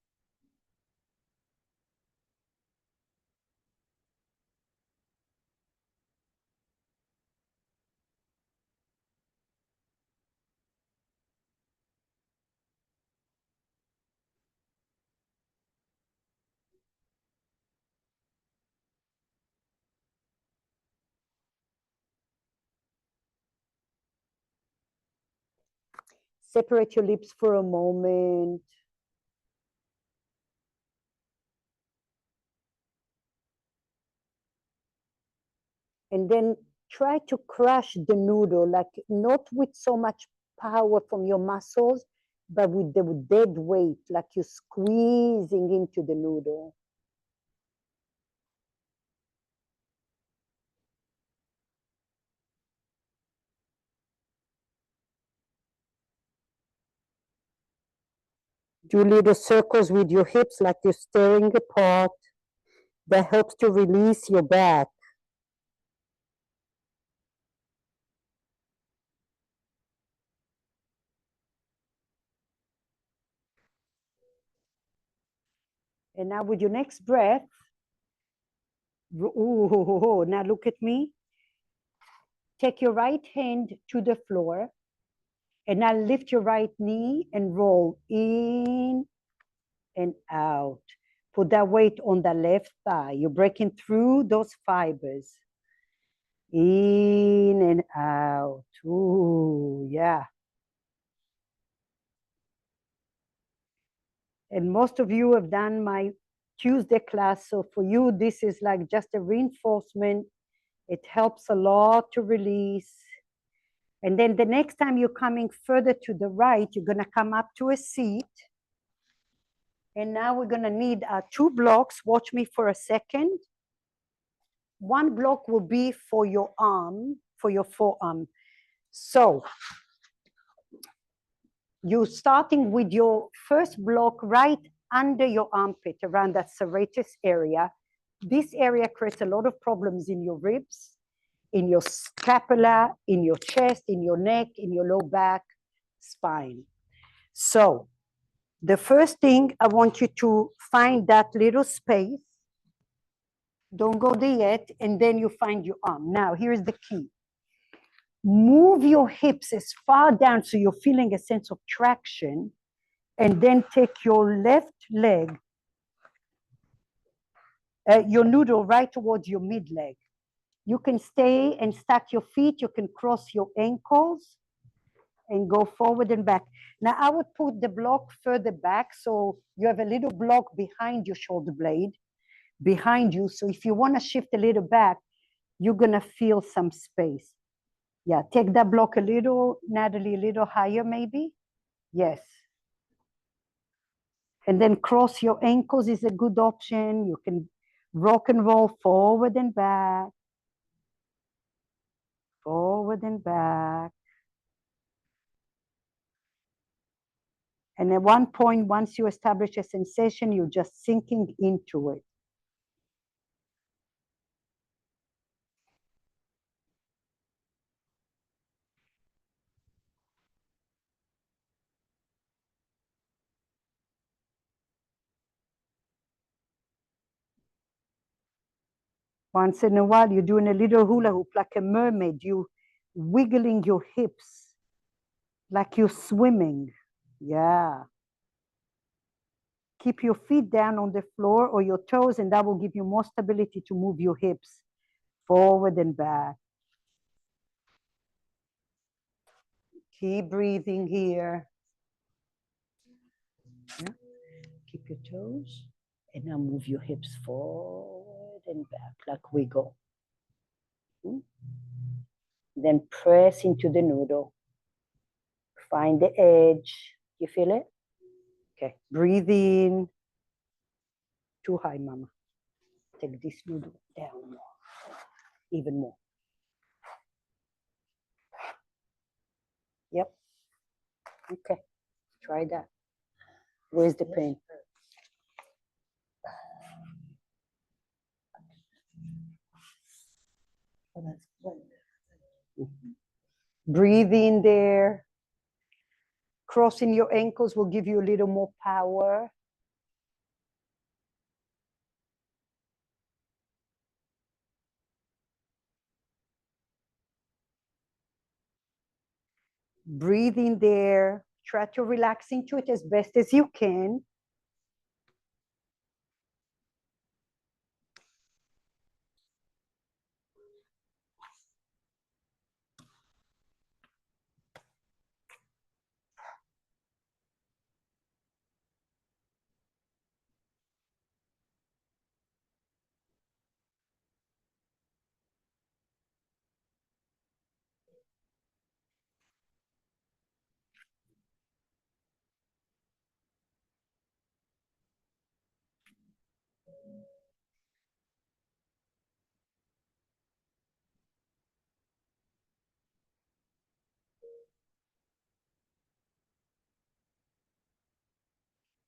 Separate your lips for a moment. And then try to crush the noodle, like not with so much power from your muscles, but with the dead weight, like you're squeezing into the noodle. Do little circles with your hips like you're stirring a pot. That helps to release your back. And now with your next breath, ooh, now look at me. Take your right hand to the floor and now lift your right knee and roll in and out. Put that weight on the left thigh. You're breaking through those fibers. In and out. Ooh, yeah. And most of you have done my Tuesday class. So for you, this is like just a reinforcement. It helps a lot to release. And then the next time you're coming further to the right, you're going to come up to a seat. And now we're going to need 2 blocks. Watch me for a second. 1 block will be for your arm, for your forearm. So you're starting with your first block right under your armpit, around that serratus area. This area creates a lot of problems in your ribs, in your scapula, in your chest, in your neck, in your low back, spine. So the first thing, I want you to find that little space. Don't go there yet, and then you find your arm. Now, here's the key. Move your hips as far down so you're feeling a sense of traction, and then take your left leg, your noodle right towards your mid leg. You can stay and stack your feet. You can cross your ankles and go forward and back. Now, I would put the block further back so you have a little block behind your shoulder blade, behind you. So if you want to shift a little back, you're going to feel some space. Yeah, take that block a little, Natalie, a little higher maybe. Yes. And then cross your ankles is a good option. You can rock and roll forward and back. Forward and back. And at one point, once you establish a sensation, you're just sinking into it. Once in a while, you're doing a little hula hoop like a mermaid. You wiggling your hips like you're swimming. Yeah. Keep your feet down on the floor or your toes, and that will give you more stability to move your hips forward and back. Keep breathing here. Yeah. Keep your toes, and now move your hips forward and back like wiggle. Then press into the noodle. Find the edge. You feel it? Okay. Breathe in. Too high, mama. Take this noodle down more. Even more. Yep. Okay. Try that. Where's the pain? Breathe in there. Crossing your ankles will give you a little more power. Breathe in there. Try to relax into it as best as you can.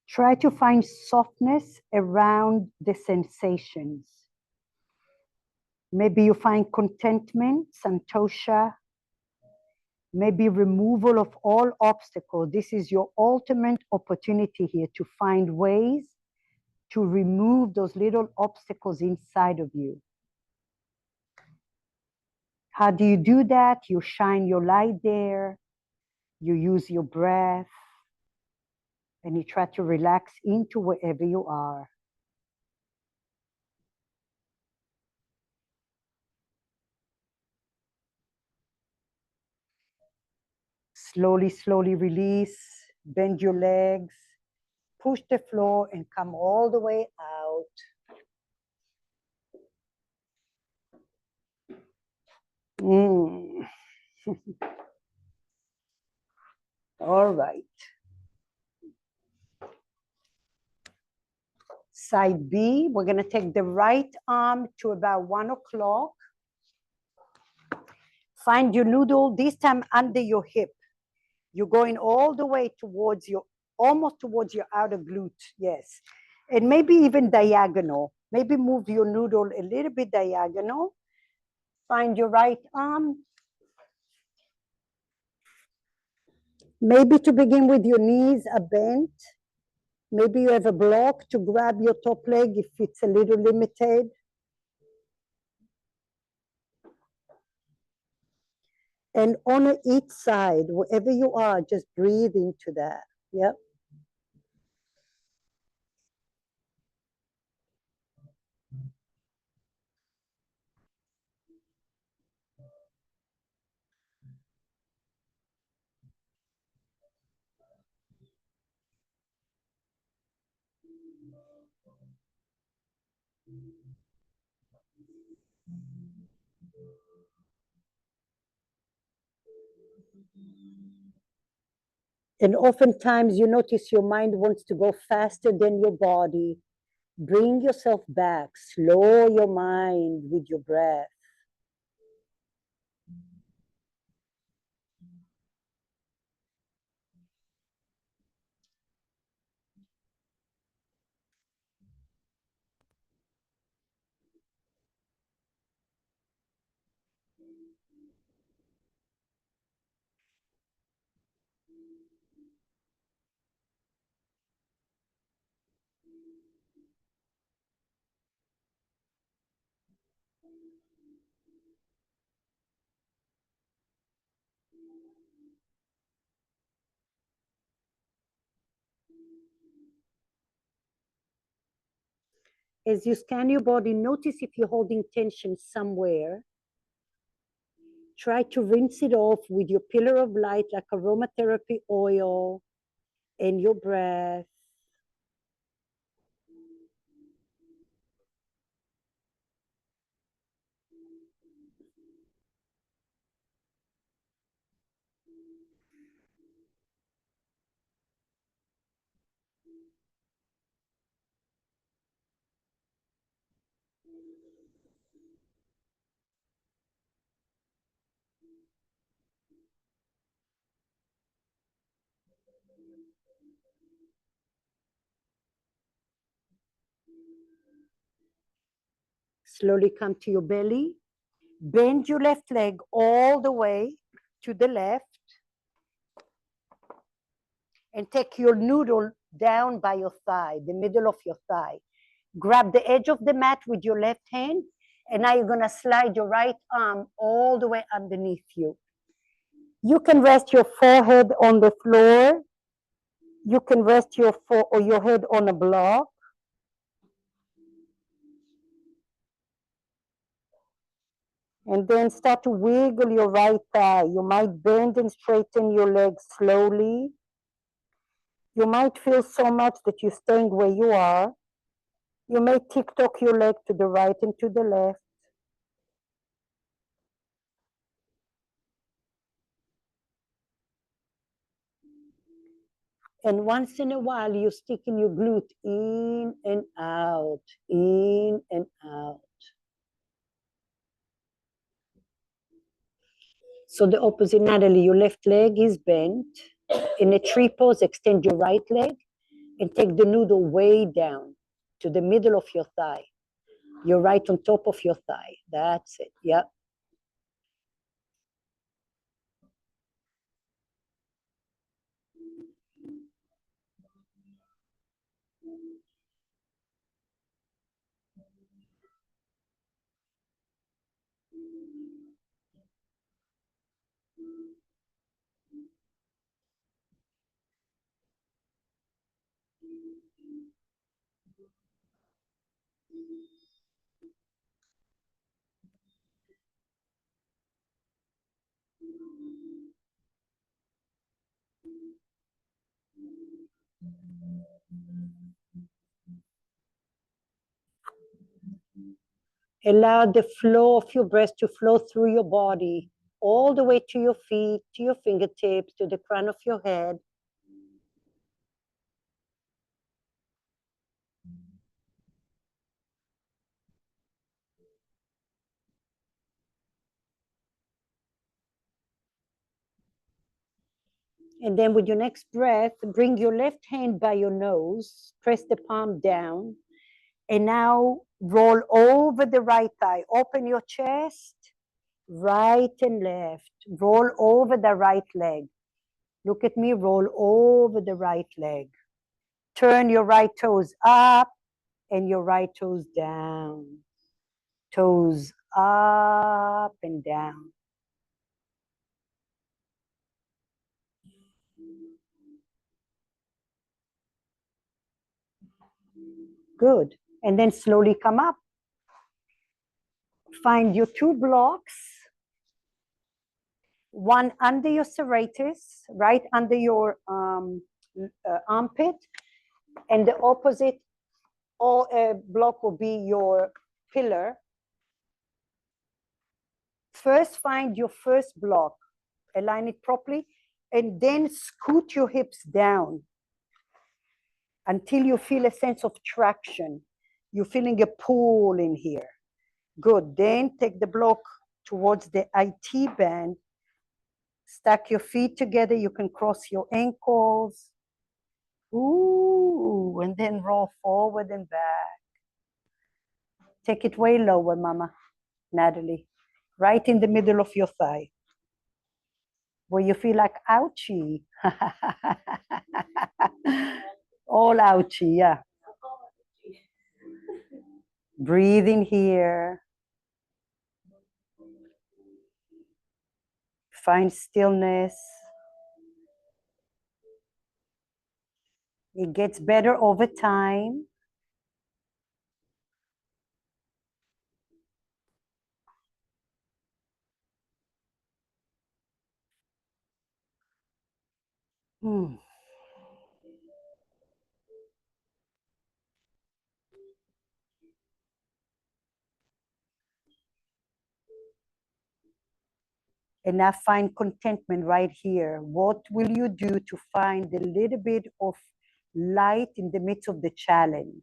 Try to find softness around the sensations. Maybe you find contentment, Santosha. Maybe removal of all obstacles. This is your ultimate opportunity here to find ways to remove those little obstacles inside of you. How do you do that? You shine your light there. You use your breath. And you try to relax into wherever you are. Slowly, slowly release. Bend your legs. Push the floor and come all the way out. All right. Side B, we're going to take the right arm to about 1 o'clock. Find your noodle, this time under your hip. You're going all the way towards your, almost towards your outer glute, yes. And maybe even diagonal. Maybe move your noodle a little bit diagonal. Find your right arm. Maybe to begin with, your knees are bent. Maybe you have a block to grab your top leg if it's a little limited. And on each side, wherever you are, just breathe into that. Yep. And oftentimes you notice your mind wants to go faster than your body. Bring yourself back. Slow your mind with your breath. As you scan your body, notice if you're holding tension somewhere. Try to rinse it off with your pillar of light, like aromatherapy oil, and your breath. Slowly come to your belly. Bend your left leg all the way to the left. And take your noodle down by your thigh, the middle of your thigh. Grab the edge of the mat with your left hand. And now you're going to slide your right arm all the way underneath you. You can rest your forehead on the floor. You can rest your head on a block. And then start to wiggle your right thigh. You might bend and straighten your legs slowly. You might feel so much that you're staying where you are. You may tick-tock your leg to the right and to the left. And once in a while, you stick in your glute in and out, in and out. So the opposite, Natalie, your left leg is bent. In a tree pose, extend your right leg and take the noodle way down to the middle of your thigh. You're right on top of your thigh. That's it. Yep. Allow the flow of your breath to flow through your body, all the way to your feet, to your fingertips, to the crown of your head. And then with your next breath, bring your left hand by your nose, press the palm down, and now roll over the right thigh. Open your chest, right and left. Roll over the right leg. Look at me, roll over the right leg. Turn your right toes up and your right toes down. Toes up and down. Good. And then slowly come up. Find your two blocks, one under your serratus, right under your armpit, and the opposite block will be your pillar. First, find your first block, align it properly, and then scoot your hips down until you feel a sense of traction. You're feeling a pull in here. Good. Then take the block towards the IT band. Stack your feet together. You can cross your ankles. Ooh, and then roll forward and back. Take it way lower, Mama, Natalie. Right in the middle of your thigh, where you feel like ouchie. All ouchie, yeah. Breathe in here. Find stillness. It gets better over time. Hmm. And now find contentment right here. What will you do to find a little bit of light in the midst of the challenge?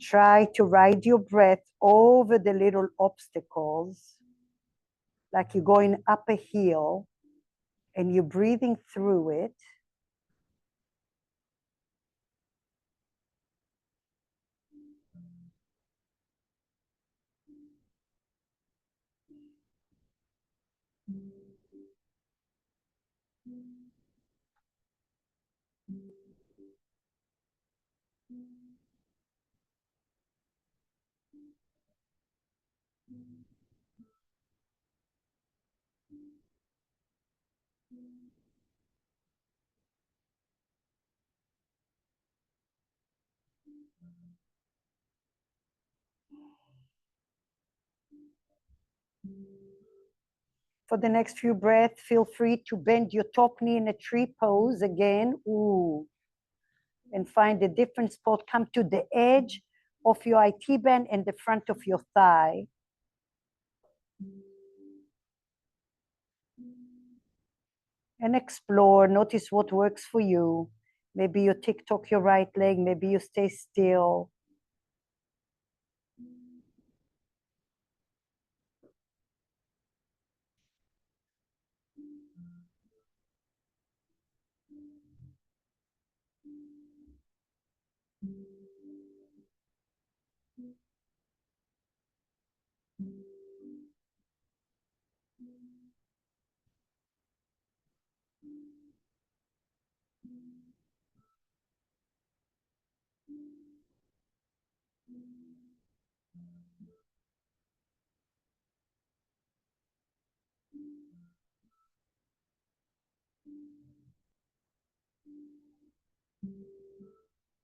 Try to ride your breath over the little obstacles, like you're going up a hill and you're breathing through it. For the next few breaths, feel free to bend your top knee in a tree pose again. Ooh. And find a different spot. Come to the edge of your IT band and the front of your thigh. And explore. Notice what works for you. Maybe you TikTok your right leg. Maybe you stay still.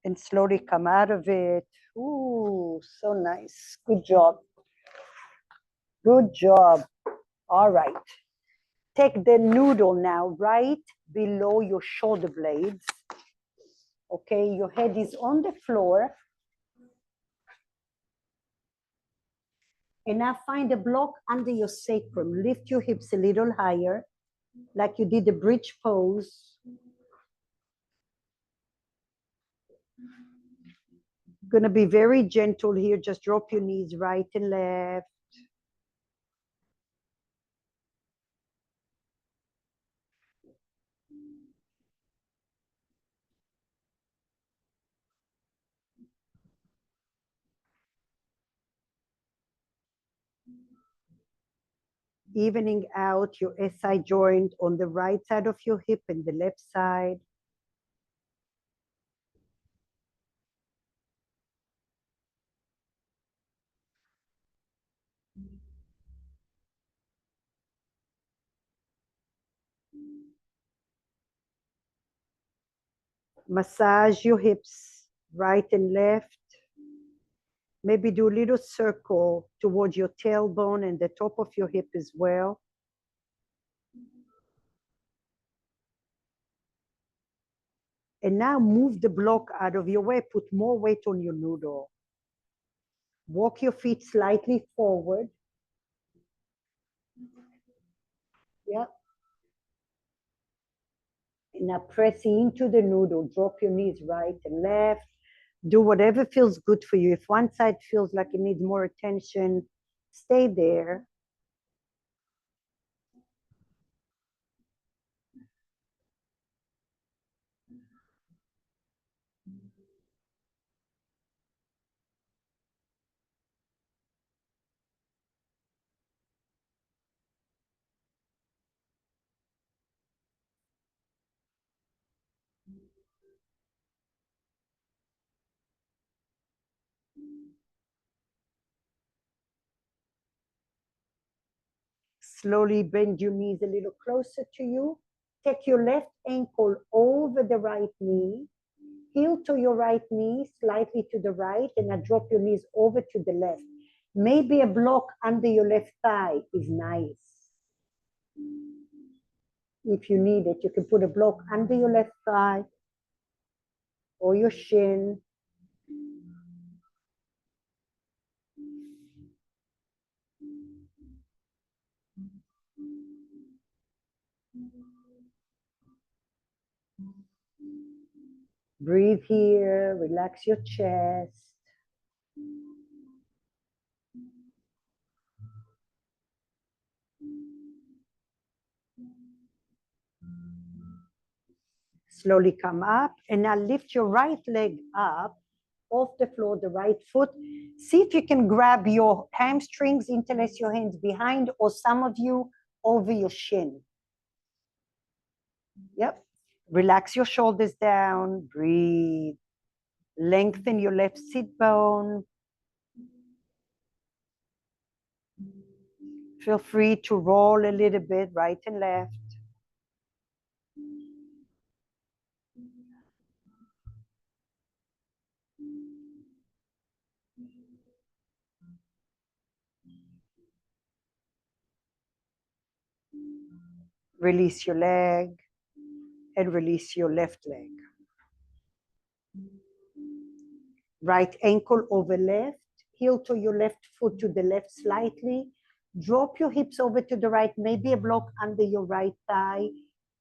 And slowly come out of it. Ooh, so nice. Good job. Good job. All right. Take the noodle now right below your shoulder blades. Okay, your head is on the floor. And now find a block under your sacrum. Lift your hips a little higher, like you did the bridge pose. Gonna be very gentle here. Just drop your knees right and left. Evening out your SI joint on the right side of your hip and the left side. Massage your hips right and left. Maybe do a little circle towards your tailbone and the top of your hip as well. And now move the block out of your way. Put more weight on your noodle. Walk your feet slightly forward. Yeah. And now press into the noodle. Drop your knees right and left. Do whatever feels good for you. If one side feels like it needs more attention, stay there. Slowly bend your knees a little closer to you. Take your left ankle over the right knee. Heel to your right knee, slightly to the right, and now drop your knees over to the left. Maybe a block under your left thigh is nice. If you need it, you can put a block under your left thigh or your shin. Breathe here, relax your chest. Slowly come up and now lift your right leg up off the floor, the right foot. See if you can grab your hamstrings, interlace your hands behind, or some of you over your shin. Yep. Relax your shoulders down, breathe. Lengthen your left sit bone. Feel free to roll a little bit right and left. Release your leg and release your left leg. Right ankle over left, heel to your left foot to the left slightly. Drop your hips over to the right, maybe a block under your right thigh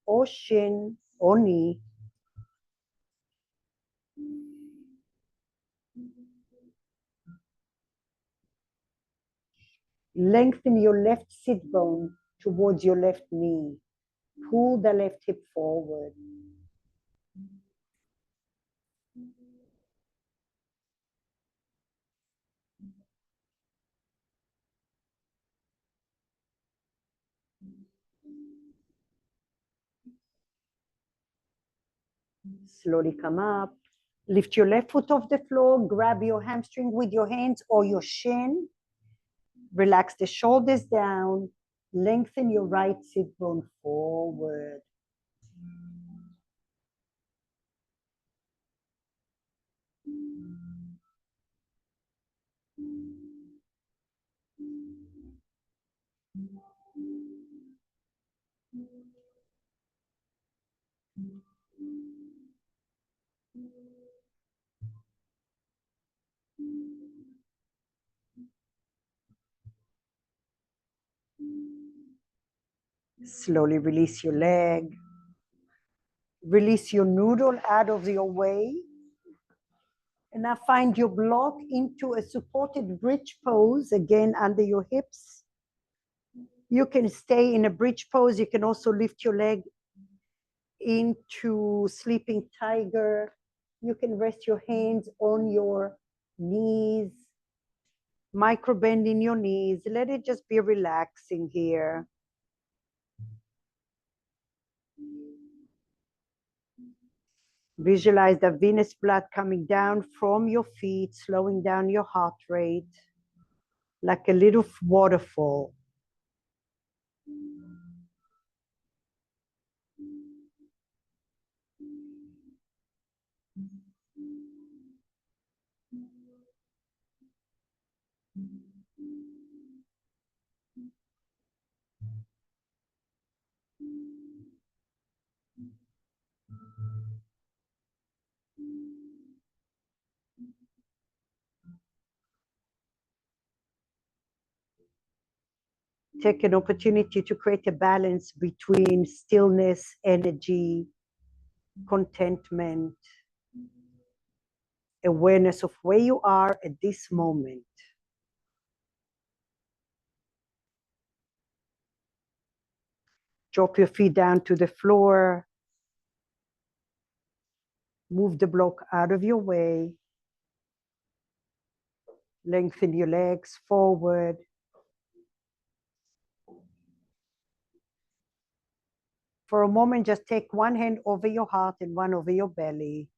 or shin or knee. Lengthen your left sit bone towards your left knee. Pull the left hip forward. Slowly come up. Lift your left foot off the floor. Grab your hamstring with your hands or your shin. Relax the shoulders down. Lengthen your right sit bone forward. Slowly release your leg. Release your noodle out of your way. And now find your block into a supported bridge pose, again under your hips. You can stay in a bridge pose. You can also lift your leg into sleeping tiger. You can rest your hands on your knees. Micro bend in your knees. Let it just be relaxing here. Visualize the venous blood coming down from your feet, slowing down your heart rate like a little waterfall. Take an opportunity to create a balance between stillness, energy, contentment, awareness of where you are at this moment. Drop your feet down to the floor. Move the block out of your way. Lengthen your legs forward. For a moment, just take one hand over your heart and one over your belly.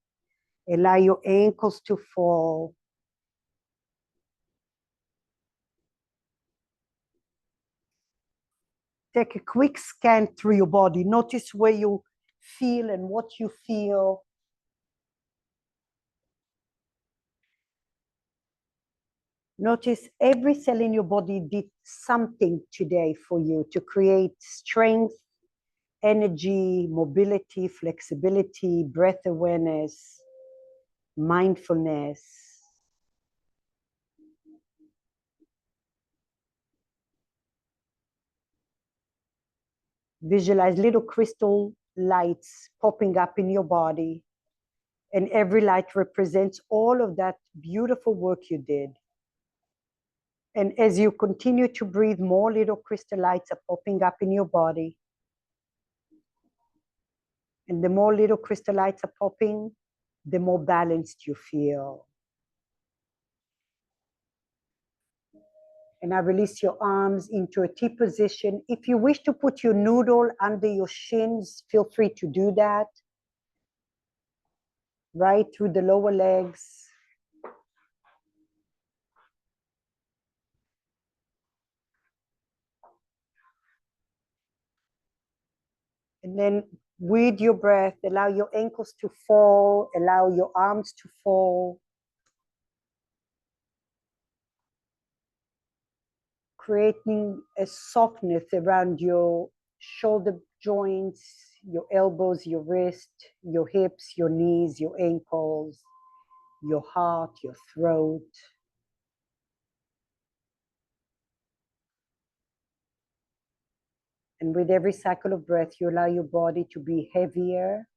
Allow your ankles to fall. Take a quick scan through your body. Notice where you feel and what you feel. Notice every cell in your body did something today for you to create strength, energy, mobility, flexibility, breath awareness, mindfulness. Visualize little crystal lights popping up in your body, and every light represents all of that beautiful work you did. And as you continue to breathe, more little crystal lights are popping up in your body. And the more little crystal lights are popping, the more balanced you feel. And now release your arms into a T position. If you wish to put your noodle under your shins, feel free to do that. Right through the lower legs. And then with your breath, allow your ankles to fall, allow your arms to fall. Creating a softness around your shoulder joints, your elbows, your wrist, your hips, your knees, your ankles, your heart, your throat. And with every cycle of breath, you allow your body to be heavier.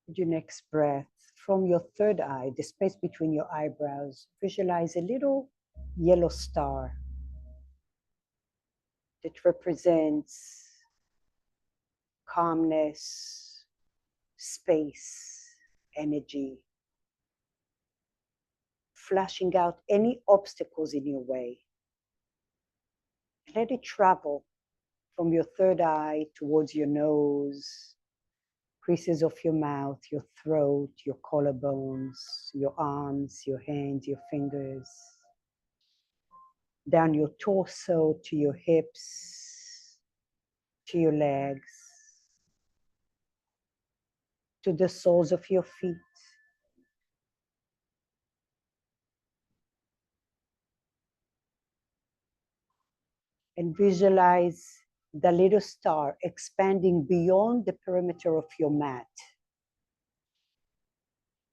With your next breath, from your third eye, the space between your eyebrows, visualize a little yellow star that represents calmness, space, energy, flashing out any obstacles in your way. Let it travel from your third eye towards your nose, creases of your mouth, your throat, your collarbones, your arms, your hands, your fingers, down your torso to your hips, to your legs, to the soles of your feet. And visualize the little star expanding beyond the perimeter of your mat,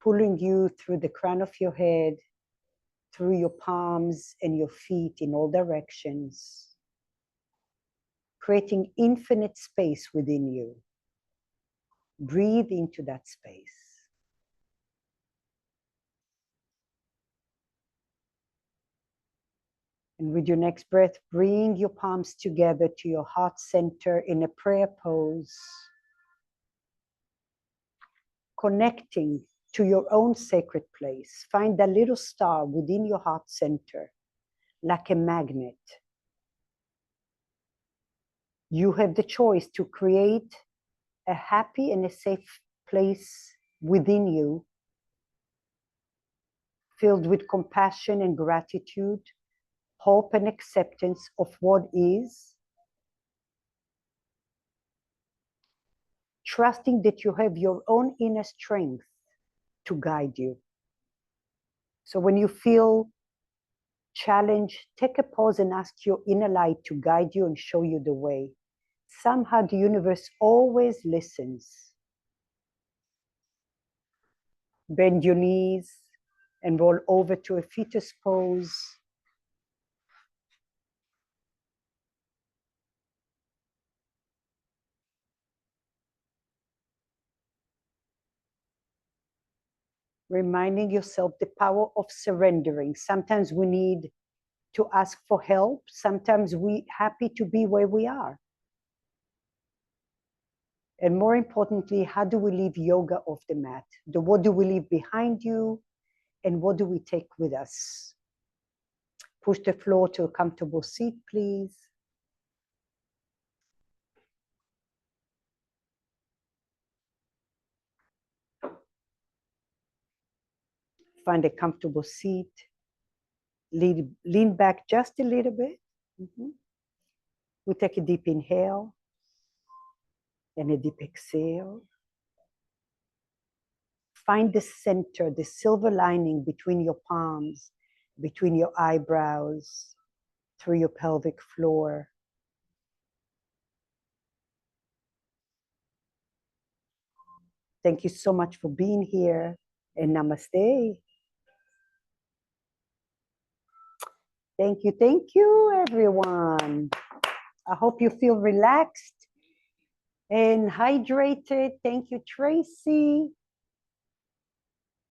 pulling you through the crown of your head, through your palms and your feet in all directions, creating infinite space within you. Breathe into that space. And with your next breath, bring your palms together to your heart center in a prayer pose, connecting to your own sacred place. Find that little star within your heart center, like a magnet. You have the choice to create a happy and a safe place within you, filled with compassion and gratitude, hope and acceptance of what is, trusting that you have your own inner strength to guide you. So when you feel challenged, take a pause and ask your inner light to guide you and show you the way. Somehow the universe always listens. Bend your knees and roll over to a fetus pose. Reminding yourself the power of surrendering. Sometimes we need to ask for help. Sometimes we're happy to be where we are. And more importantly, how do we leave yoga off the mat? What do we leave behind you? And what do we take with us? Push the floor to a comfortable seat, please. Find a comfortable seat. Lean back just a little bit. We take a deep inhale and a deep exhale. Find the center, the silver lining between your palms, between your eyebrows, through your pelvic floor. Thank you so much for being here, and namaste. Thank you, everyone. I hope you feel relaxed and hydrated. Thank you, Tracy.